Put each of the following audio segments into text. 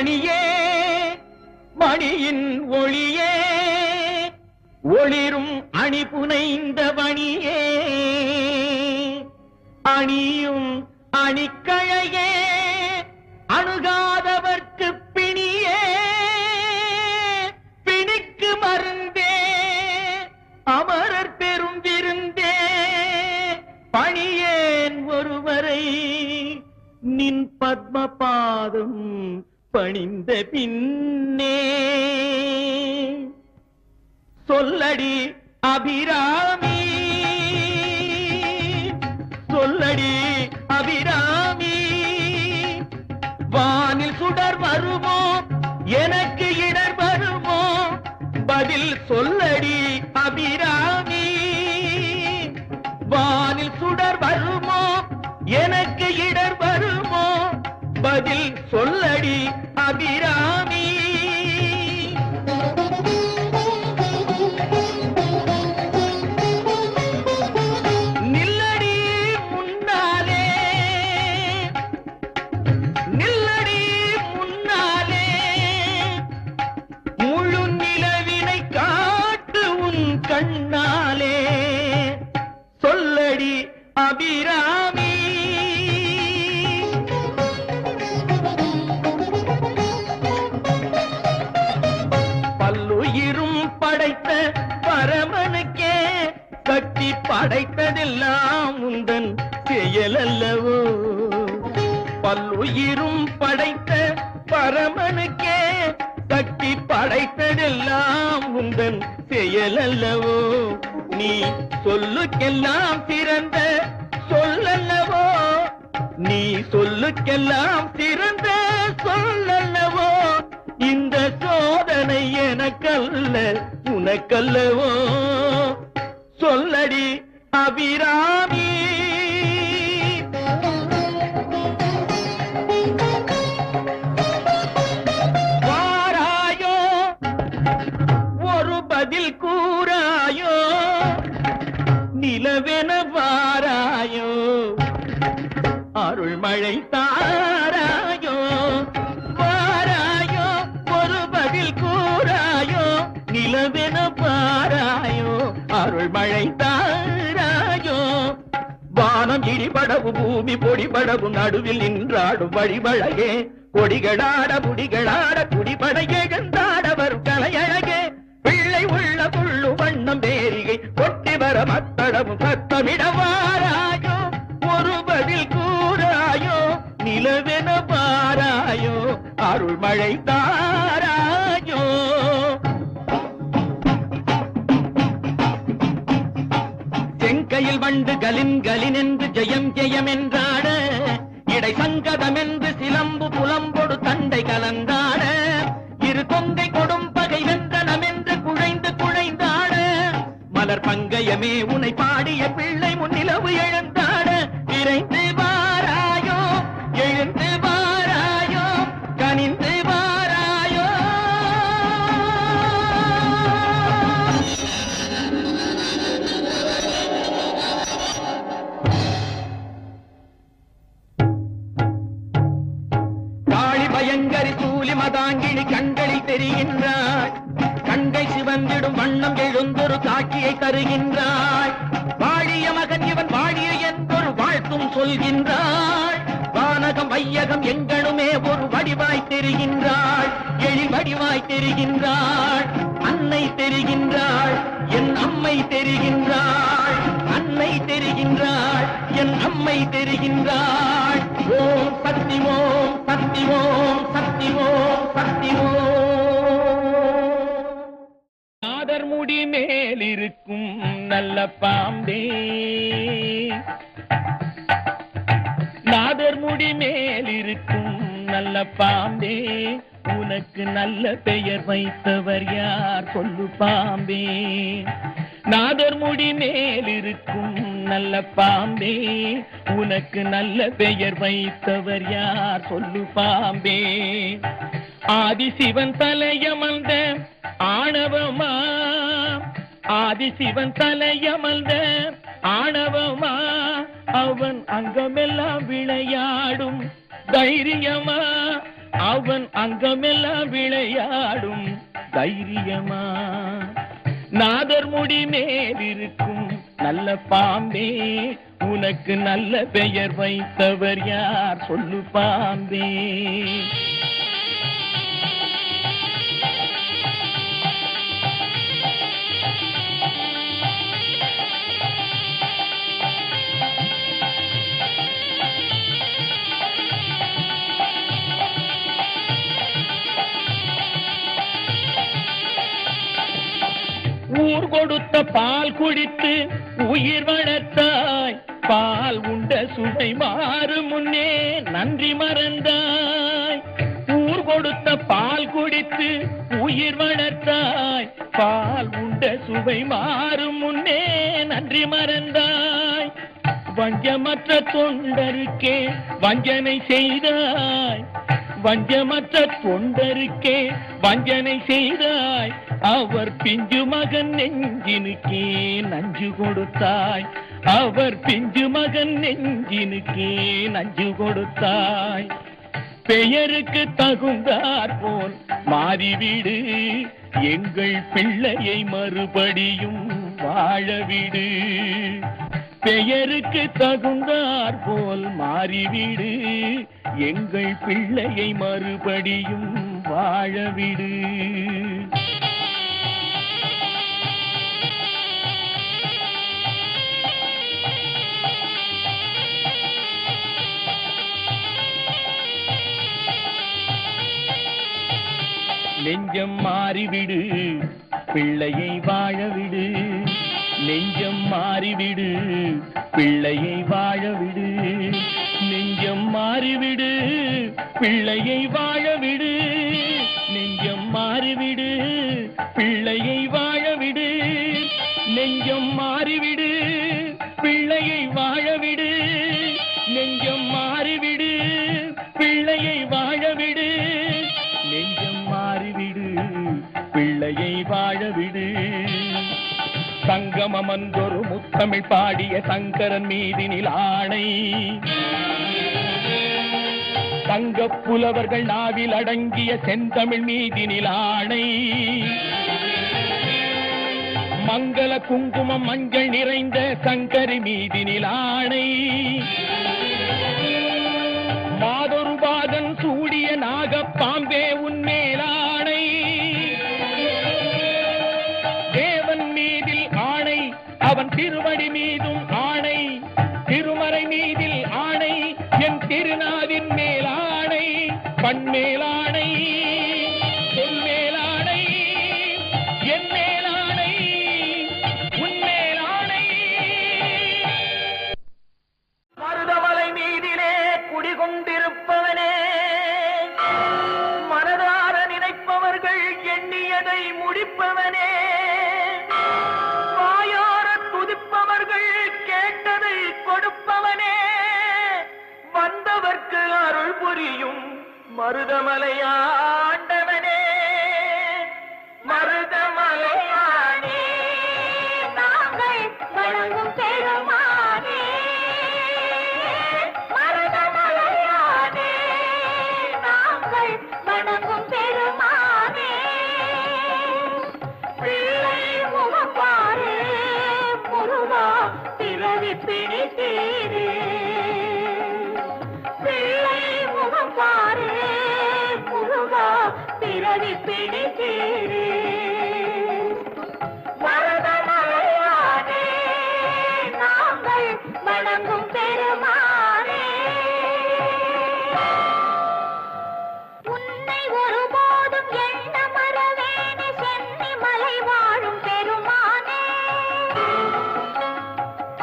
மணியே மணியின் ஒளியே ஒளிரும் அணி புனைந்த மணியே அணியும் அணிக்கழையே அணுகாதவர்க்கு பிணியே பிணிக்கு மருந்தே அமரர் பெரும் விருந்தே பணியேன் ஒருவரை நின் பத்ம பாதம் பணிந்த பின்னே சொல்லடி அபிராமி சொல்லடி அபிராமி வானில் சுடர் வருமோ எனக்கு இடர் வருமோ பதில் சொல்லடி அபிராமி வானில் சுடர் வருமோ எனக்கு இடர் வருமோ பதில் சொல்லடி அபிராமி நில்லடி முன்னாலே நில்லடி முன்னாலே முழு நிலவினை காட்டு உன் கண்ணாலே சொல்லடி அபிராமி பல்லுயிரும் படைத்த பரமனுக்கே கட்டி படைத்ததெல்லாம் உந்தன் செயலல்லவோ பல்லுயிரும் படைத்த பரமனுக்கே கட்டி படைத்ததெல்லாம் உந்தன் செயலல்லவோ நீ சொல்லுக்கெல்லாம் சிறந்த சொல்லல்லவோ நீ சொல்லுக்கெல்லாம் சிறந்த சொல்லல்லவோ இந்த சோதனை எனக்கல்ல உனக்கல்லவோ சொல்லடி அபிராமி வாராயோ ஒரு பதில் கூறாயோ நிலவென வாராயோ அருள் மழை தாராயோ வாராயோ ஒரு பதில் கூறாயோ நிலவென வாராயோ அருள் மழை தாராயோ வானம் இடிபடவும் பூமி பொடிபடவும் நடுவில் நின்றாடும் வழிபழகே கொடிகளாட புடிகளாட குடிபட எழுந்தாட வரும் கலையழகே பிள்ளை உள்ள புள்ளு வண்ணம் பேரிகை கொட்டி வர மத்தளமும் சத்தமிட வாராயோ ஒரு பதில் கூறாயோ நிலவென பாராயோ அருள் மழை தாராயோ செங்கையில் வண்டு கலின் கலின் என்று ஜெயம் ஜெயம் என்றாட இடை சங்கதம் என்று சிலம்பு புலம்பொடு தண்டை கலந்தாட இரு கொங்கை கொடும் பகை வென்றனம் என்று குழைந்து குழைந்தாட மலர் பங்கயமே உனை பாடிய பிள்ளை முன்னிலவு எழுந்தாட விரைந்து வாராயோ எழுந்து வாராயோ கனிந்து வாராயோ காளி பயங்கரி சூலி மதாங்கினி கண்களில் தெரிகின்றாள் கண்கை சிவந்திடும் வண்ணம் எழுந்தொரு காட்சியை தருகின்றாள் வாழிய மகன் இவன் வாழிய என்பொரு வாழ்த்தும் சொல்கின்றாள் வானகம் வையகம் எங்கனுமே ஒரு வடிவாய் தெரிகின்றாள் எழில் வடிவாய் தெரிகின்றாள் அன்னை தெரிகின்றாள் என் அம்மை தெரிகின்றாள் அன்னை தெரிகின்றாள் என் அம்மை தெரிகின்றாள் ஓம் சக்தி ஓம் சக்தி ஓம் சக்தி ஓம் சக்தி ஓம் நாதர் முடி மேலிருக்கும் நல்ல பாம்பே நாதர் முடி மேலிருக்கும் நல்ல பாம்பே உனக்கு நல்ல பெயர் வைத்தவர் யார் சொல்லு பாம்பே நாதர் முடி மேலிருக்கும் நல்ல பாம்பே உனக்கு நல்ல பெயர் வைத்தவர் யார் சொல்லு பாம்பே ஆதிசிவன் தலையமர்ந்த ஆணவமா ஆதிசிவன் தலையமர்ந்த ஆணவமா அவன் அங்கமெல்லாம் விளையாடும் தைரியமா அவன் அங்கமெல்லாம் விளையாடும் தைரியமா நாதர் முடி மேலிருக்கும் நல்ல பாம்பே உனக்கு நல்ல பெயர் வைத்தவர் யார் சொல்லு பாம்பே ஊர் கொடுத்த பால் குடித்து உயிர் வளர்த்தாய் பால் உண்ட சுவை மாறும் முன்னே நன்றி மறந்தாய் ஊர் கொடுத்த பால் குடித்து உயிர் வளர்த்தாய் பால் உண்ட சுவை மாறும் முன்னே நன்றி மறந்தாய் வஞ்சமற்ற தொண்டருக்கே வஞ்சனை செய்தாய் வஞ்சமற்ற தொண்டருக்கே வஞ்சனை செய்தாய் அவர் பிஞ்சு மகன் நெஞ்சினுக்கே நஞ்சு கொடுத்தாய் அவர் பிஞ்சு மகன் நெஞ்சினுக்கே நஞ்சு கொடுத்தாய் பெயருக்கு தகுந்தாற் போல் மாறிவிடு எங்கள் பிள்ளையை மறுபடியும் வாழவிடு பெயருக்கு தகுந்தாற் போல் மாறிவிடு எங்கள் பிள்ளையை மறுபடியும் வாழவிடு நெஞ்சம் மாறிவிடு பிள்ளையை வாழவிடு நெஞ்சம் மாறிவிடு பிள்ளையை வாழவிடு நெஞ்சம் மாறிவிடு பிள்ளையை வாழவிடு நெஞ்சம் மாறிவிடு பிள்ளையை வாழவிடு நெஞ்சம் மாறிவிடு பிள்ளையை வாழவிடு நெஞ்சம் மாறிவிடு பிள்ளையை வாழவிடு நெஞ்சம் மாறிவிடு பிள்ளையை வாழவிடு சங்கமமன்றொரு முத்தமிழ் பாடிய சங்கரன் மீதினில் ஆணை தங்கப் புலவர்கள் நாவில் அடங்கிய செந்தமிழ் மீதினில் ஆணை மங்கள குங்குமம் மஞ்சள் நிறைந்த சங்கரி மீதினில் ஆணை மாதொரு பாதன் சூடிய நாகப்பாம்பே உன்மேலாணை தேவன் மீதில் ஆணை அவன் திருவடி மீதும் ஆணை திருமறை மீதில் ஆணை என் திருநாவின் மேலாணை பண்மேலாணை பொன்மேலாணை என் மேலாணை உன்மேலாணை மருதமலை மீதிலே குடிகொண்டிருப்பவனே மனதார நினைப்பவர்கள் எண்ணியதை முடிப்பவனே வாயார துதிப்பவர்கள் கேட்டதை கொடுப்பவனே வந்தவர்க்கு அருள் புரியும் மருதமலை ஆண்டவனே மருதமலையானே நாங்கள் வணங்கும் பெருமானே மருதமலையானே நாங்கள் வணங்கும் பெருமானே பிள்ளை முகப்பாரு முருகா பிறவி பிடித்தீரே பிள்ளை முகப்பாரு முருகா பிறவி பிடித்தீரே மருதமலையானே நாங்கள் வணங்கும் பெருமானே உன்னை ஒருபோதும் எண்ண மறவேனே சென்னி மலை வாழும் பெருமானே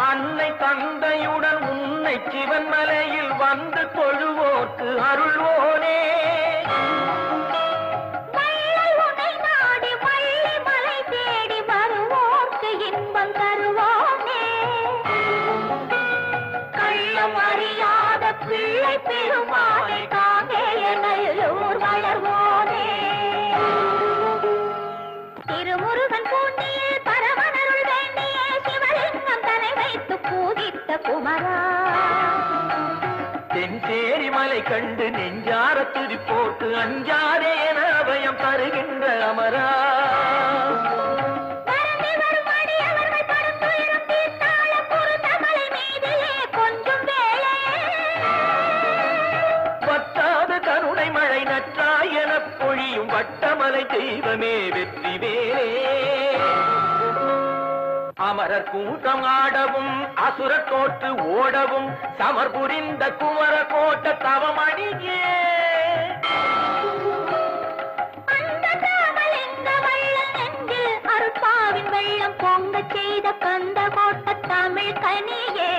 அன்னை தந்தையுடன் உன்னை சிவன் மலையில் வந்து தொழுவோர்க்கு அருள்வோனே மல்லை உன்னை நாடி மல்லி மலை தேடி வருவோர்க்கு இன்பம் தருவோனே கள்ளம் அறியாத பிள்ளை பெருமானை காங்கேய நல்லூர் வளர்வோனே திருமுருகன் பூண்டியில் பரமனருள் வேண்டிய சிவலிங்கம் தலை வைத்து பூஜித்த குமரா தென்சேரி மலை அவனை கண்டு நெஞ்சார துதி போட்டு அஞ்சாரே என அபயம் தருகின்ற அமரா வட்டாத கருணை மழை நற்றாய் என பொழியும் வட்டமலை தெய்வமே வெற்றி வேலே அமரர் கூட்டம் ஆடவும் அசுர தோற்று ஓடவும் சமர் புரிந்த குமர கோட்ட தவமணியே அருப்பாவின் வெள்ளம் பொங்க செய்த கந்த கோட்ட தமிழ் கனியே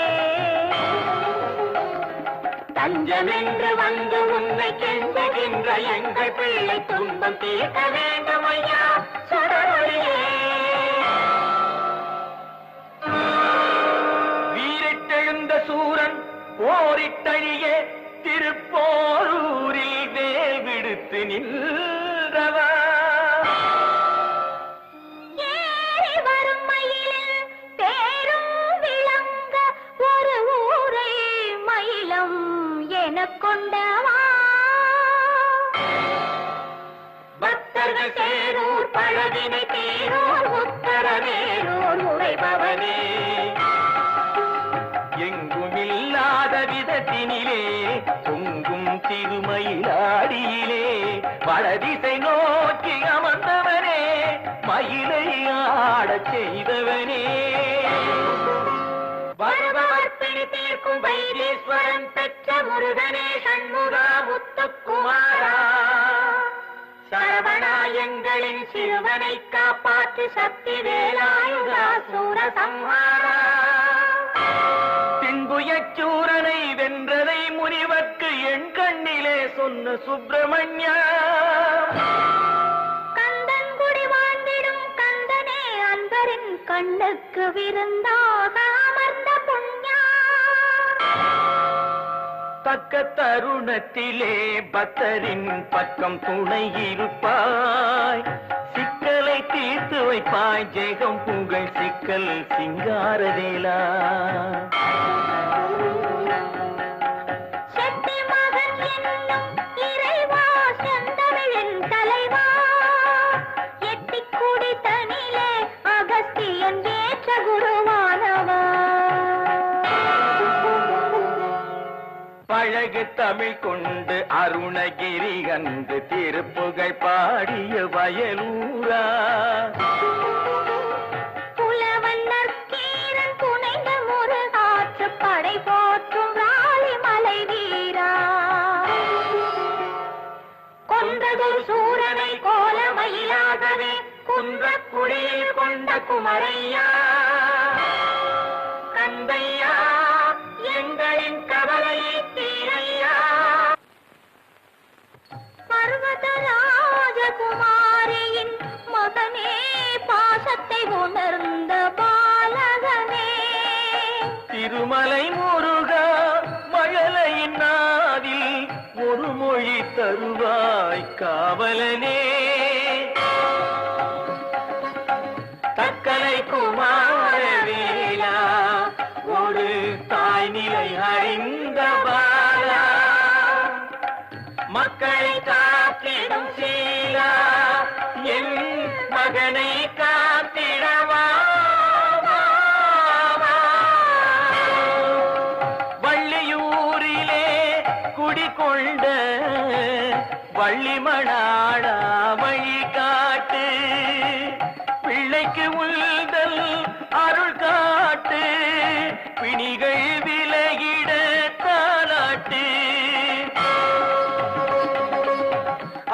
தஞ்சமென்று வந்து உன்னை கெஞ்சுகின்ற எங்கள் பிள்ளை துன்பம் தீர்க்க வேண்டும் ஐயா சுடரொளியே சூரன் போரிட்டழிய திருப்போரூரில் வேல் விடுத்து நின்றவா ஏறி வரும் மயிலில் தேரும் விளங்க ஒரு ஊரை மயிலம் என கொண்டவா பக்தர்கள் சேரூர் பழவினை தேரூர் உத்தரவேரூர் உரைபவனே எங்குமில்லாத விதத்தினிலே பொங்கும் திருமயிலாடியிலே வடதிசை நோக்கி அமர்ந்தவனே மயிலை ஆடச் செய்தவனே வருபவர்ப்பிணி தீர்க்கும் வைத்தீஸ்வரன் பெற்ற முருகனே சண்முகா முத்துக்குமாரா சரவணா எங்களின் சிறுவனை காப்பாற்று சக்தி வேலாயுதா சூரசம்ஹாரா பின்புயச்சூரனை வென்றதை முனிவர்க்கு என் கண்ணிலே சொன்ன சுப்பிரமணியா கந்தன் குடி வாழ்ந்திடும் கந்தனே அன்பரின் கண்ணுக்கு விருந்தாக அமர்ந்த புண்ணியா தக்க தருணத்திலே பக்தரின் பக்கம் துணை இருப்பாய் சிக்கலை தீர்த்து வைப்பாய் ஜெகம் புகழ் சிக்கல் சிங்காரவேலா செட்டி மகன் என்னும் இறைவா செந்தமிழின் தலைவா எட்டிக் குடி தனிலே அகஸ்தியன் ஏற்ற குருவானவா பழகு தமிழ் கொண்டு அருணகிரி கண்டு திருப்புகழ் பாடிய வயலூரா புலவன் நற்கீரன் புனைந்த முருகாற்று படை போற்றும் ராலி மலை வீரா கொன்றதொரு சூரனை கோலமயிலாகவே குன்றக்குடியில் கொண்ட குமரையா கந்தையா எங்களின் கவலையை தீரையா பர்வத ராஜகுமாரியின் மகனே பாசத்தை உணர்ந்த பாலகனே திருமலை முருகா மழலையின் நாதில் ஒரு மொழி தருவாய் காவலனே தக்கலை குமாரவேலா ஒரு தாய் நிலை அறிந்த பாலா மக்களை காத்திடும் சீலா என் மகனை காத்திடவா வள்ளியூரிலே குடிகொண்ட வள்ளிமணாடா வழி காட்டு பிள்ளைக்கு உள்தல் அருள் காட்டு பிணிகள் விலகிட தாலாட்டு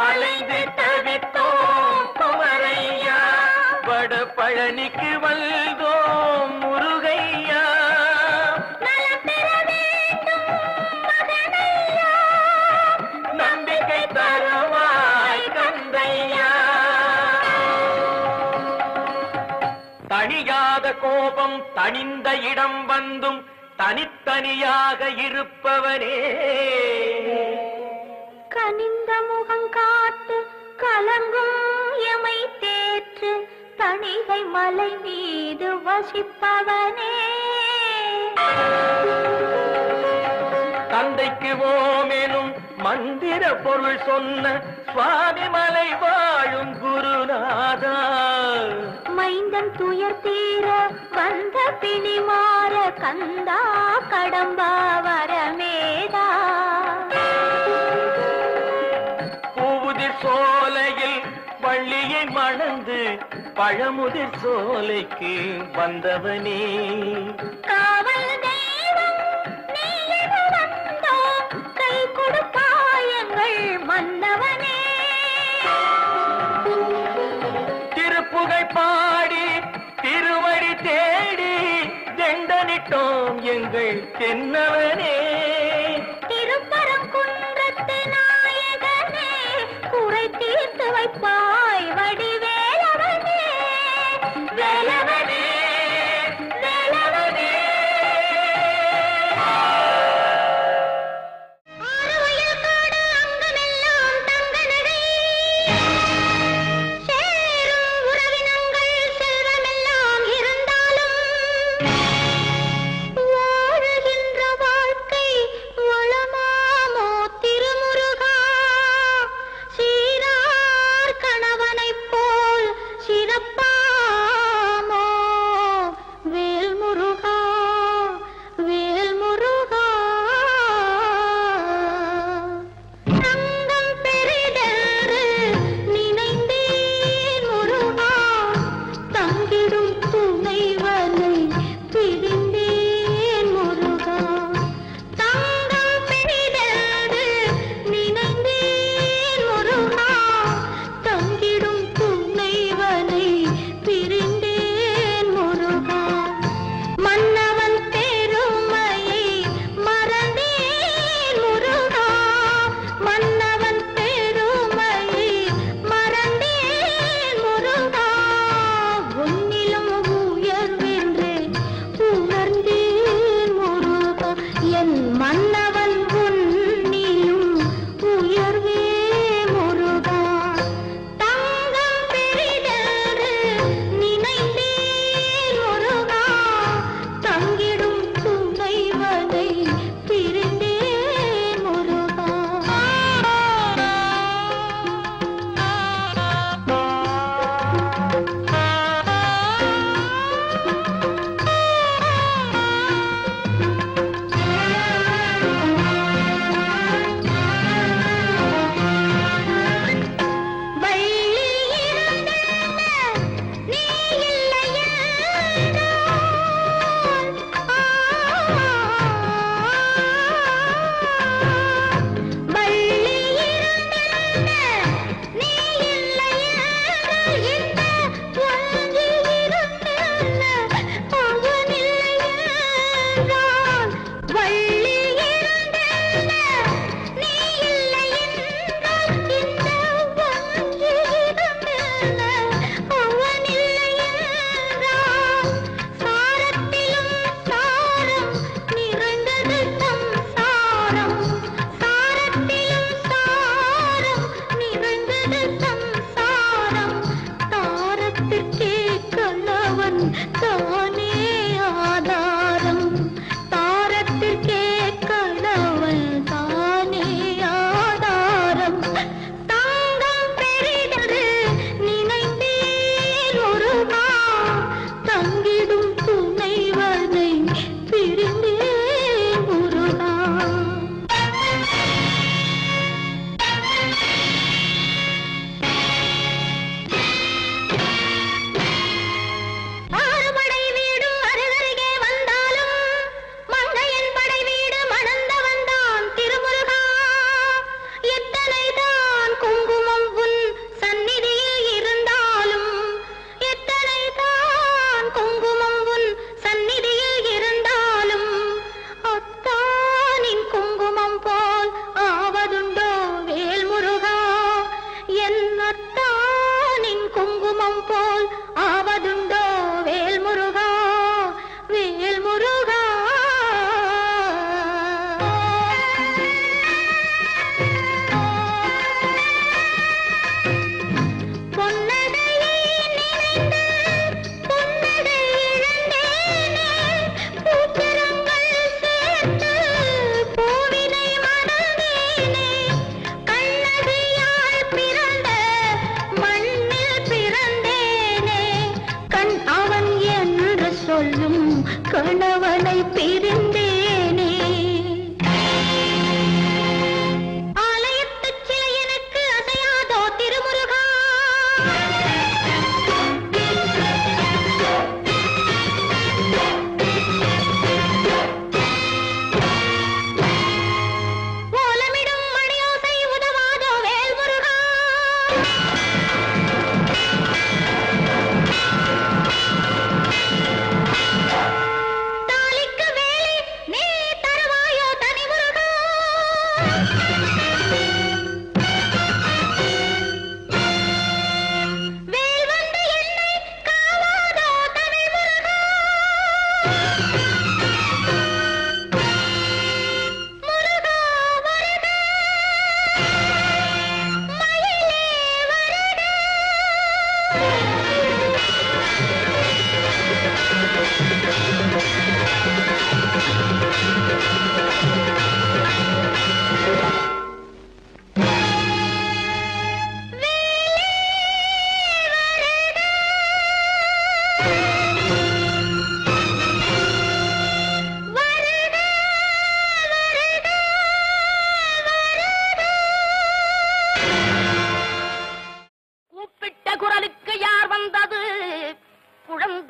அலைந்து தவித்தோம் குமரையா வட பழனிக்கு வல்தோம் முருகையா நம்பிக்கை தருவாய் கந்தையா தணியாத கோபம் தணிந்த இடம் வந்தும் தனித்தனியாக இருப்பவனே கனிந்த முகம் காட்டு கலங்கும் எமை தேற்று தணிகை மலை மீது வசிப்பவனே தந்தைக்கு ஓமெனும் பொருள் சொன்ன சுவாமி மலை வாழும் குருநாதா. மைந்தன் துயர் தீர வந்த பிணி மாற கந்தா கடம்பா வரமேதா. பூவுதிர் சோலையில் வள்ளியை மணந்து பழமுதிர் சோலைக்கு வந்தவனே. காவல் தெய்வம் நீ என வந்தோம் கை கொடுப்பாயங்கள் மன்னவனே. திருப்புகை பாடி திருவடி தேடி தெண்டனிட்டோம் எங்கள் தென்னவனே. திருப்பரங்குன்றத்து நாயகனே குறை தீர்த்து வைப்பாய் வடிவேலவனே. வேலவனே வேலவனே. ஆறுவயல் காடு அங்கமெல்லாம் தங்க நடை. சேரும் உறவினங்கள் செல்வமெல்லாம் இருந்தாலும் வாழுகின்ற வாழ்க்கை வளமாமோ திருமுருகா. சீரார் கணவனைப் போல்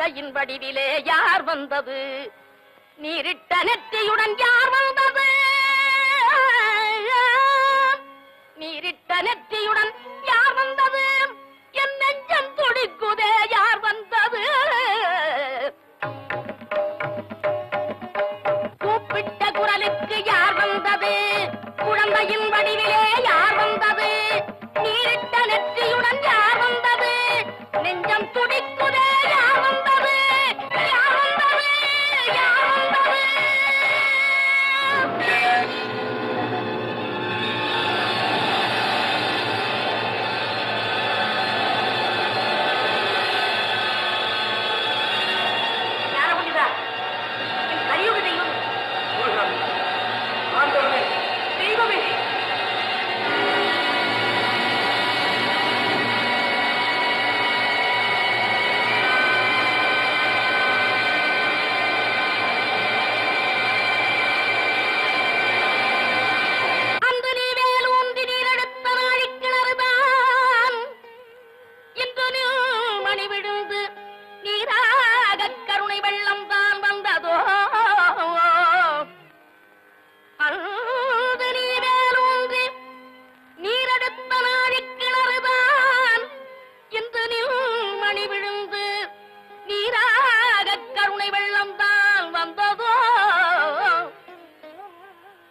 குழந்தையின் வடிவிலே யார் வந்தது? நீரிட்ட நெற்றியுடன் யார் வந்தது? நீரிட்ட நெற்றியுடன் யார் வந்தது? என் நெஞ்சம் துடிக்குதே யார் வந்தது? கூப்பிட்ட குரலுக்கு யார் வந்தது? குழந்தையின் வடிவிலே யார் வந்தது? நீரிட்ட நெற்றியுடன் யார் வந்தது? நெஞ்சம் துடிக்குதே யார் வந்தது? யார் வந்தது? யார் வந்தது?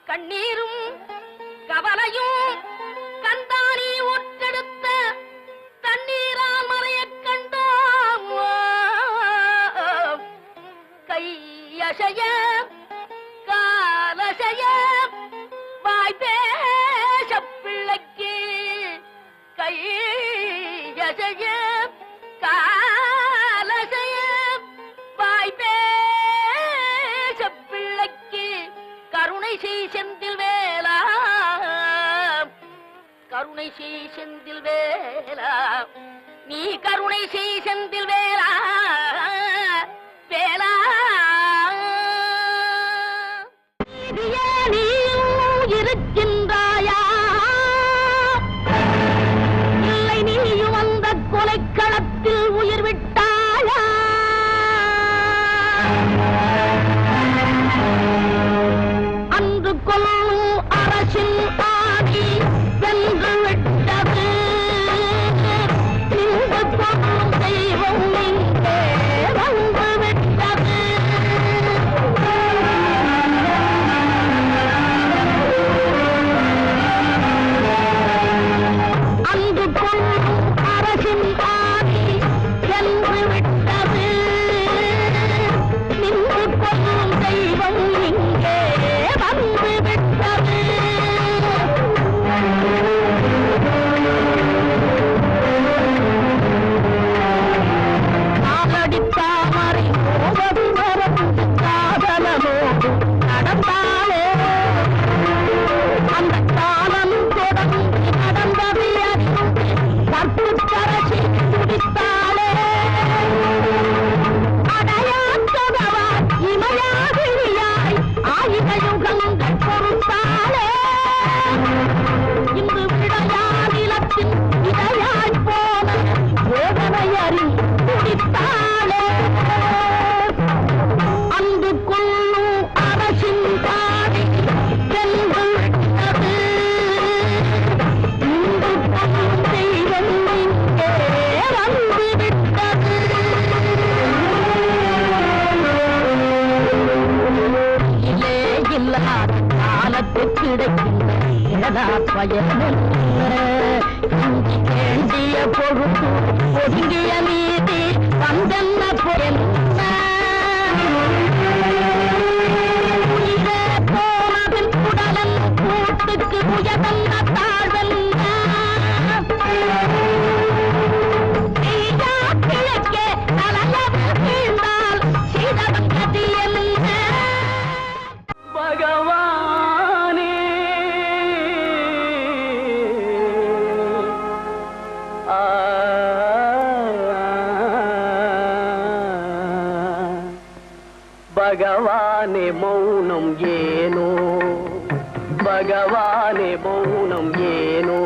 கண்ணீரும் கவலையும் கந்தானி ஒற்றெடுத்த தண்ணீரால் மறையக் கண்டோம். கையசைய காலசைய வாய் பேச பிள்ளைக்கு கையசைய காலசைய வாய் பேச பிள்ளைக்கு கருணை செய் செந்தில் வேலா, கருணை செய் செந்தில் வேலா, நீ கருணை செய் செந்தில் வேலா வேலா. நீயும் இருக்கின்றாயா? இல்லை நீயும் அந்த கொலைக்களத்தில் உயிர் விட்டாயா? அன்று கொல்லும் அரசின் ஆதி வென்று விட்டது. நின்று கொல்லும் தெய்வம் இங்கே வந்து விட்டது. அன்று கொல்லும் அரசின் ஆதி வென்று விட்டது. நின்று கொல்லும் தெய்வம் இங்கே வந்து விட்டது. காலடி தாமரை போவது மறந்து காதலமோடு நடந்தாலே அந்த காலம் தொடர்ந்து நடந்தது அறிந்து கற்பு கரசி துடித்தாளே. அடையாற்றதவாய் இமையாகிரியாய் ஆயிர யுகங்கள் பொறுத்தாளே. இன்று விளையாடிலத்தின் இடையாய் போன வேதனை அறி துடித்தாளே. அன்று கொல்லும் அரசின் பாடி வென்று விட்டது. இன்று கொல்லும் தெய்வம் இங்கே வந்து விட்டது. இல்லே இல்லாத காலத்துக்கு கிடைக்கின்ற ஏதா பயனும் இஞ்சி வேண்டிய பொழுது ஒதுங்கிய நீதி வந்தென்ன பயன்? உயிரே போனதில் உடலன் கூட்டுக்கு உயர்ந்த தாழ்வென்ன? செய்யா கிழக்கே தலையது வீழ்ந்தால் செய்தவன் கதி என்ன? பகவானே பகவானே மௌனம் ஏனோ, பகவானே மௌனம் ஏனோ,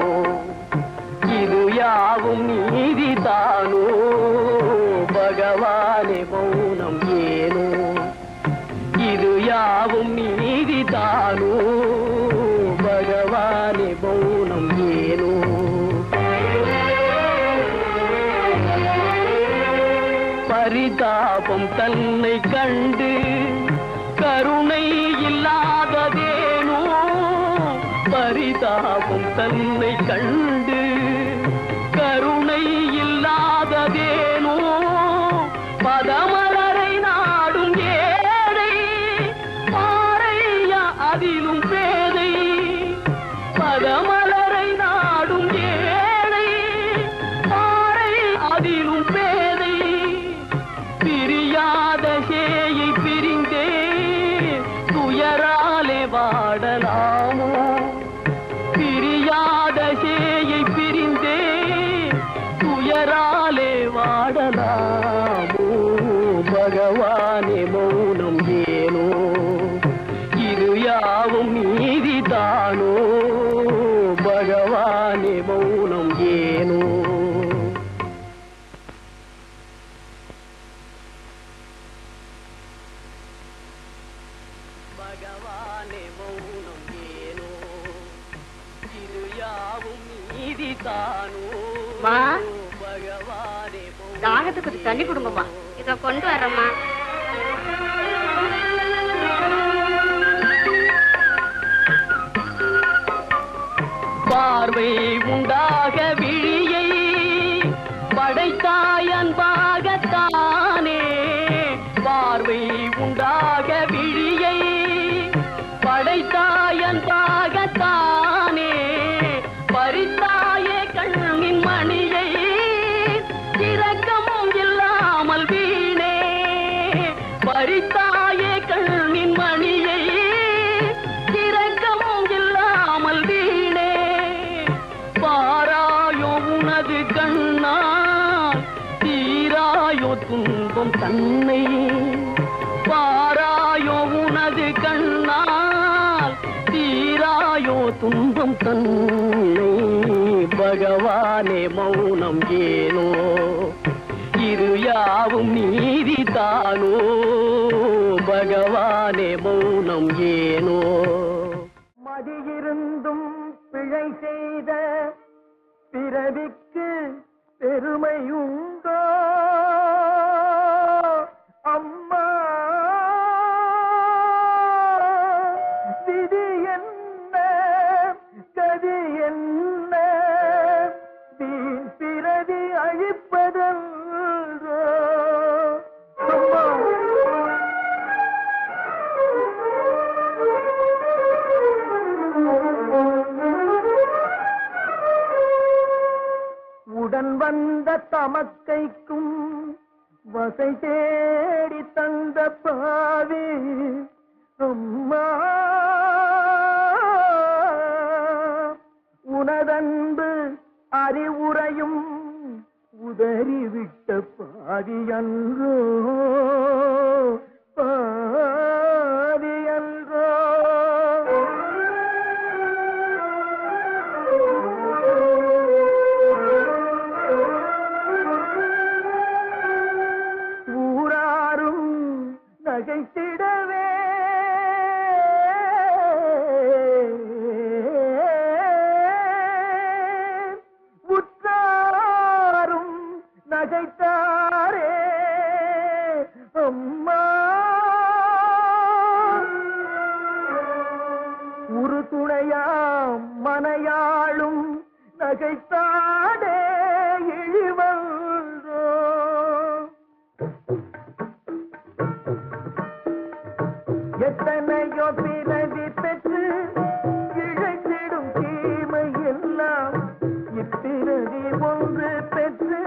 இது யாவும் நீதிதானோ? பகவானே மௌனம் ஏனோ இது யாவும் நீதிதானோ பகவானே மௌனம் ஏனோ பரிதாபம் தன்னை கண்டு கருணை இல்லாததேனோ பரிதாபம் தன்னை கண்டு கருணை இல்லாததேனோ பதமலரை நாடும் ஏழை பாறையா அதிலும் பேதை பதமலரை நாடும் ஏழை பாறை அதிலும் பேதை பிரியாத சேயை பிரிந்தே துயராலே வாடலாமோ பிரியாத சேயை பிரிந்தே துயராலே வாடலாமோ பகவானே மௌனம் ஏனோ இது யாவும் நீதிதானோ பகவானே மௌனம் ஏனோ பகவானே மௌனம் ஏனோ இது யாவும் நீதிதானோ மா, பகவானே தாகத்துக்கு கொஞ்சம் தண்ணி கொடுங்கம்மா. இத கொண்டு வரம்மா. பார்வை உண்டாக விழியை படைத்தாய் அன்பாகத்தானே பார்வை உண்டாக விழியை படைத்தாய் அன்பாகத்தானே பறித்தாயே கண்ணின் மணியை இரக்கமும் இல்லாமல் வீணே பறித்தாயே கண்ணின் மணியை இரக்கமும் இல்லாமல் வீணே பாராயோ உனது கண்ணால் தீராயோ துன்பம் தன்னை பாராயோ உனது கண்ணால் தீராயோ துன்பம் தன்னை பகவானே மௌனம் ஏனோ இரு யாவும் நீதிதானோ பகவானே மௌனம் ஏனோ மதியிருந்தும் பிழை செய்த பிறவிக்கு பெருமையுண்டோ அம்மா விதி என்ன கதி என்ன வீண் பிறவி அழிப்பதன்றோ அம்மா உடன் வந்த தமக்கைக்கும் வசை தேடி தந்த பாவி அம்மா உனதன்பு அறிவுரையும் உதறிவிட்ட பாவி அன்றோ பாவி அன்றோ ஊராரும் நகைத்திடவே உற்றாரும் நகைத்தாரே அம்மா ஒரு துணையாம் மனையாளும் நகைத்தாடே இழிவந்தோ எத்தனையோ பிறவி பெற்று இழைத்திடும் தீமை எல்லாம் இப்பிறவி ஒன்று பெற்று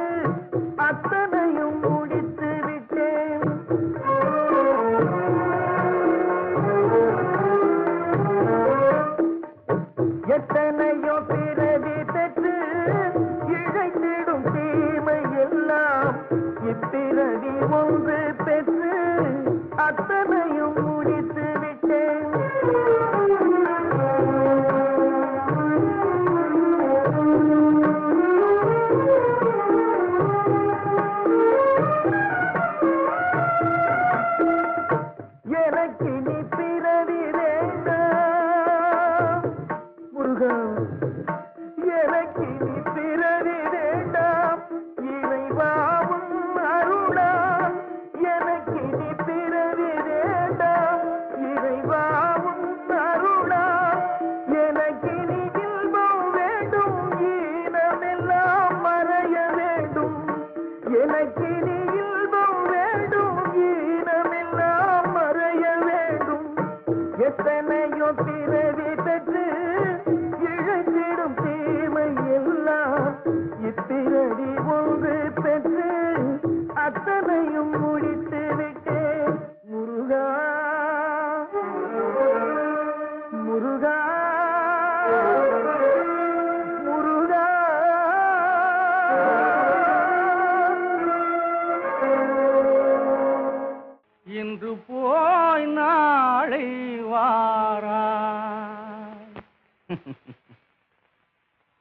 அத்தனை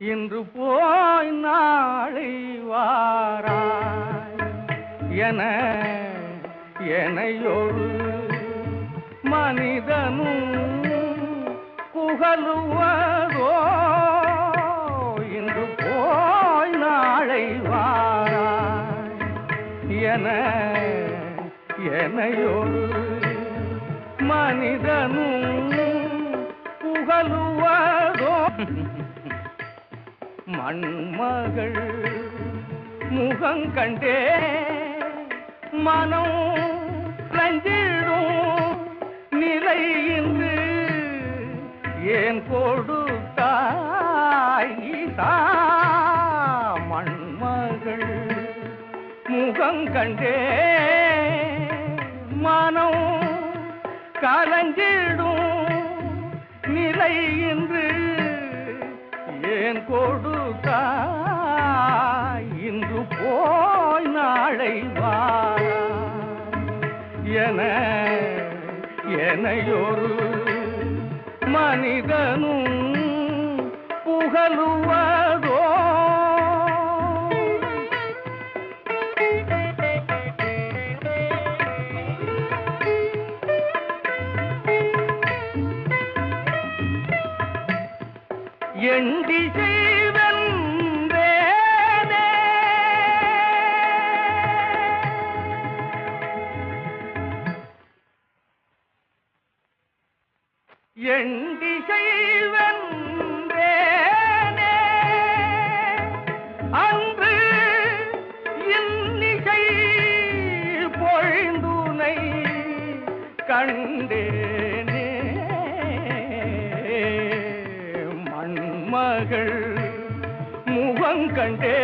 இன்று போய் நாளை வாராய் என எனையொரு மனிதனும் புகழுவதோ இன்று போய் நாளை வாராய் என எனையொரு மனிதனும் புகழுவதோ மண்மகள் முகங்கண்டே மனம் ரஞ்சிடும் நிலை இன்று ஏன் கொடுத்தாய் மண்மகள் முகங்கண்டே மனம் கலஞ்சிடும் நிலை இன்று ஏன் கொடுத்தாய் இன்று போய் நாளை வாராய் எனையொரு மனிதனும் புகழுவதோ எண்டி செய்வன்றேனே எண்டி செய்வன்றேனே அன்று இன்னிசை பொழிந்துனை கண்டேனே மகள் முகங்கண்டே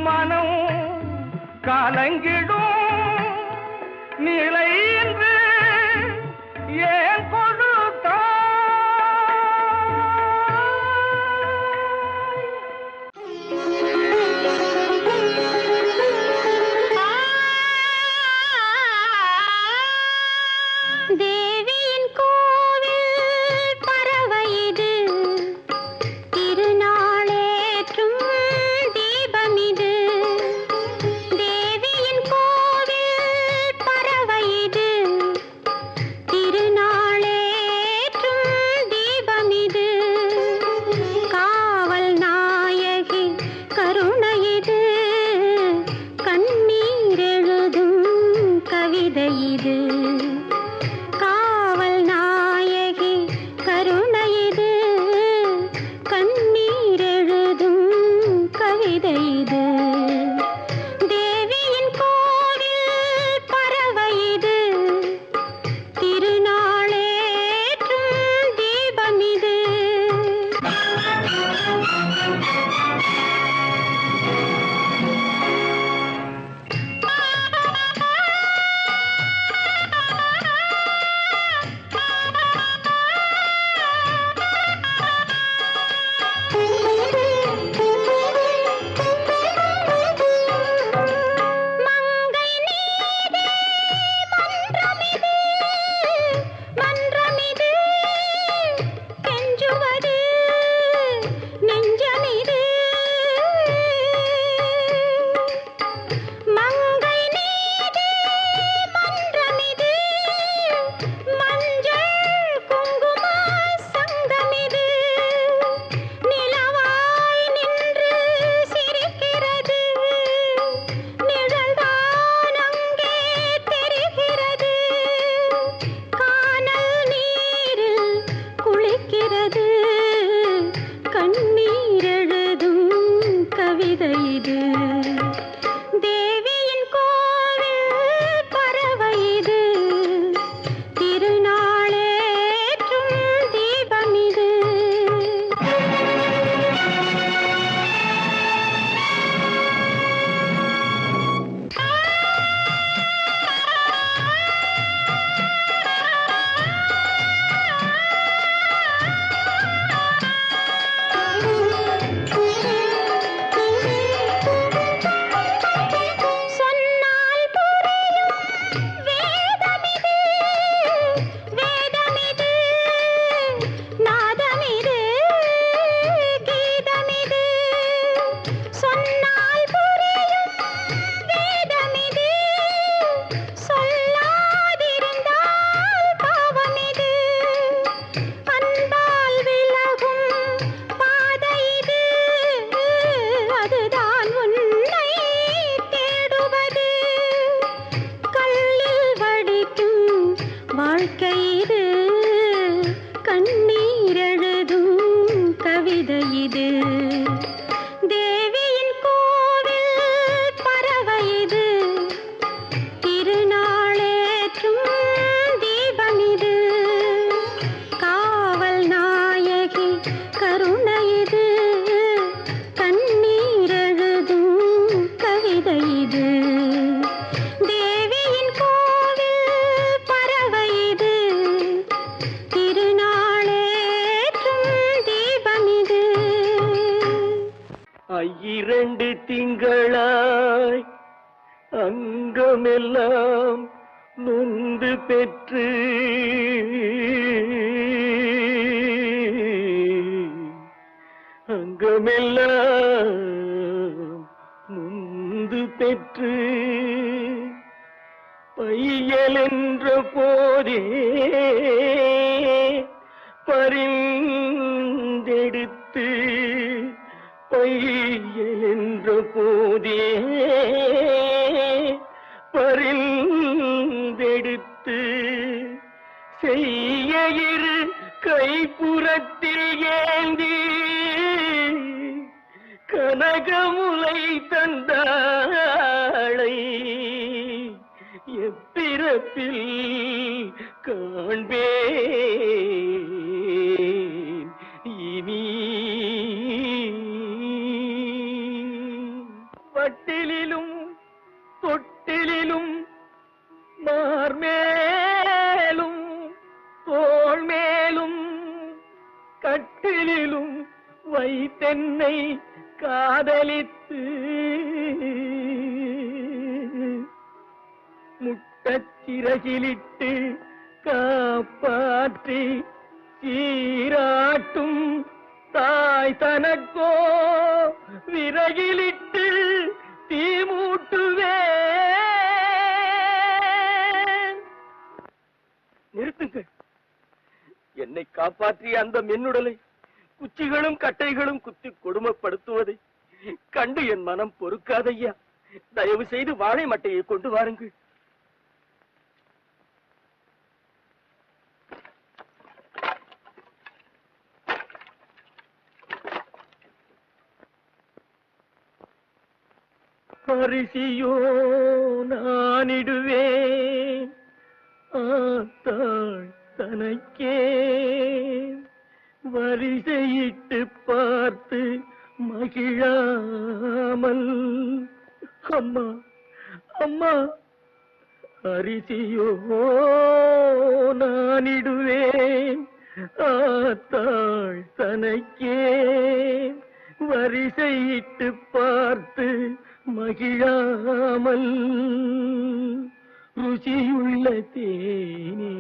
மனம் கலங்கிடும் நிலை என்று ஏன் கொடுத்தாய் தேவியின் கோவில் பறவை இது திருநாளேற்றும் தீபம் இது தேவியின் கோவில் பறவை இது திருநாளேற்றும் தீபம் இது காவல் நாயகி கருணை இது கண்ணீர் எழுதும் கவிதை இது காவல் நாயகி கருணை இது கண்ணீர் எழுதும் கவிதை இது தேவியின் கோவில் பறவை இது திருநாளேற்றும் தீபம் இது மங்கை நீரே மன்றமிது மன்றமிது கெஞ்சுவது நெஞ்சமிது மங்கை நீரே மன்றமிது மஞ்சள் குங்கும சங்கமிது நிலவாய் நின்று சிரிக்கிறது நிழல்தான் அங்கே தெரிகிறது கானல் நீரில் குளிக்கிறது கண்ணீர் எழுதும் கவிதை இது தேவியின் கோவில் பறவை இது திருநாளேற்றும் தீபம் இது சொன்னால் புரியும் வேதமிது, சொல்லாதிருந்தால் பாவமிது. அன்பால் விலகும் பாதை இது, அதுதான் உன்னை தேடுவது. கல்லில் வடிக்கும் வாழ்க்கை இது, கண்ணீர் எழுதும் கவிதை இது. தேவியின் கோவில் பறவை இது, திருநாளேற்றும் தீபம் இது. காவல் நாயகி கருணை இது, கண்ணீர் எழுதும் கவிதை இது. தேவியின் கோவில் பறவை இது, திருநாளேற்றும் தீபம் இது. 2 திங்களாய் அங்கமெல்லாம் நொந்து பெற்று அங்கமெல்லாம் நொந்து பெற்று பையல் என்ற போதே பரிந்தெடுத்து பையல் என்ற போதே பரிந்தெடுத்து செய்ய இரு கைப்புறத்தில் ஏந்தி கனகமுலை தந்தாளை எப்பிறப்பில் காண்பேன் இனி. வட்டிலும் தொட்டிலும் மார்மேலும் தோள் மேலும் கட்டிலும் வைத்தென்னை காதலித்து முட்டச்சிறகிலிட்டு காப்பாற்றி சீராட்டும் தாய் தனக்கோ விறகிலிட்டு தீமூட்டுவேன். நிறுத்துங்கள். என்னை காப்பாற்றிய அந்த மென்னுடலை குச்சிகளும் கட்டைகளும் குத்தி கொடுமைப்படுத்துவதை கண்டு என் மனம் பொறுக்காதையா. தயவு செய்து வாழை மட்டையை கொண்டு வாருங்கள். அரிசியோ நானிடுவேன் ஆத்தாள் தனக்கே, வரிசையிட்டு பார்த்து மகிழாமல். அம்மா அம்மா அரிசியோ நானிடுவேன் ஆத்தாள் தனக்கே, வரிசையிட்டு பார்த்து மகிழாமல். ருசியுள்ள தேனே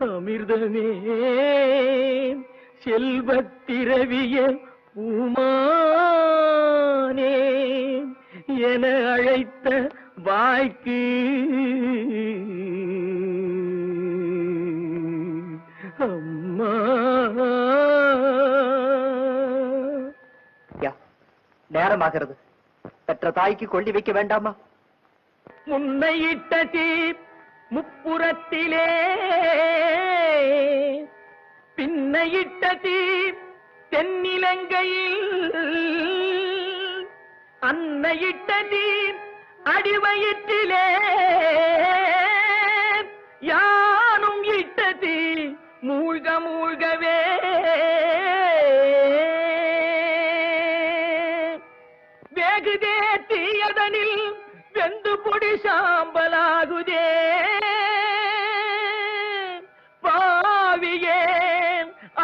அமிர்தமே செல்வத்திரவிய பூமானே என அழைத்த வாய்க்கு அம்மா. நேரமாகிறது. பெற்ற தாய்க்கு கொள்ளி வைக்க வேண்டாமா? முன்னையிட்ட தீப் முப்புறத்திலே பின்னையிட்ட தீப் தென்னிலங்கையில் அன்னையிட்ட தீப் அடிவயிற்றிலே யானும் இட்ட தீ மூழ்க மூழ்கவே வேகுதே தீயதனில் வெந்து பொடி சாம்பலாகுதே. பாவியே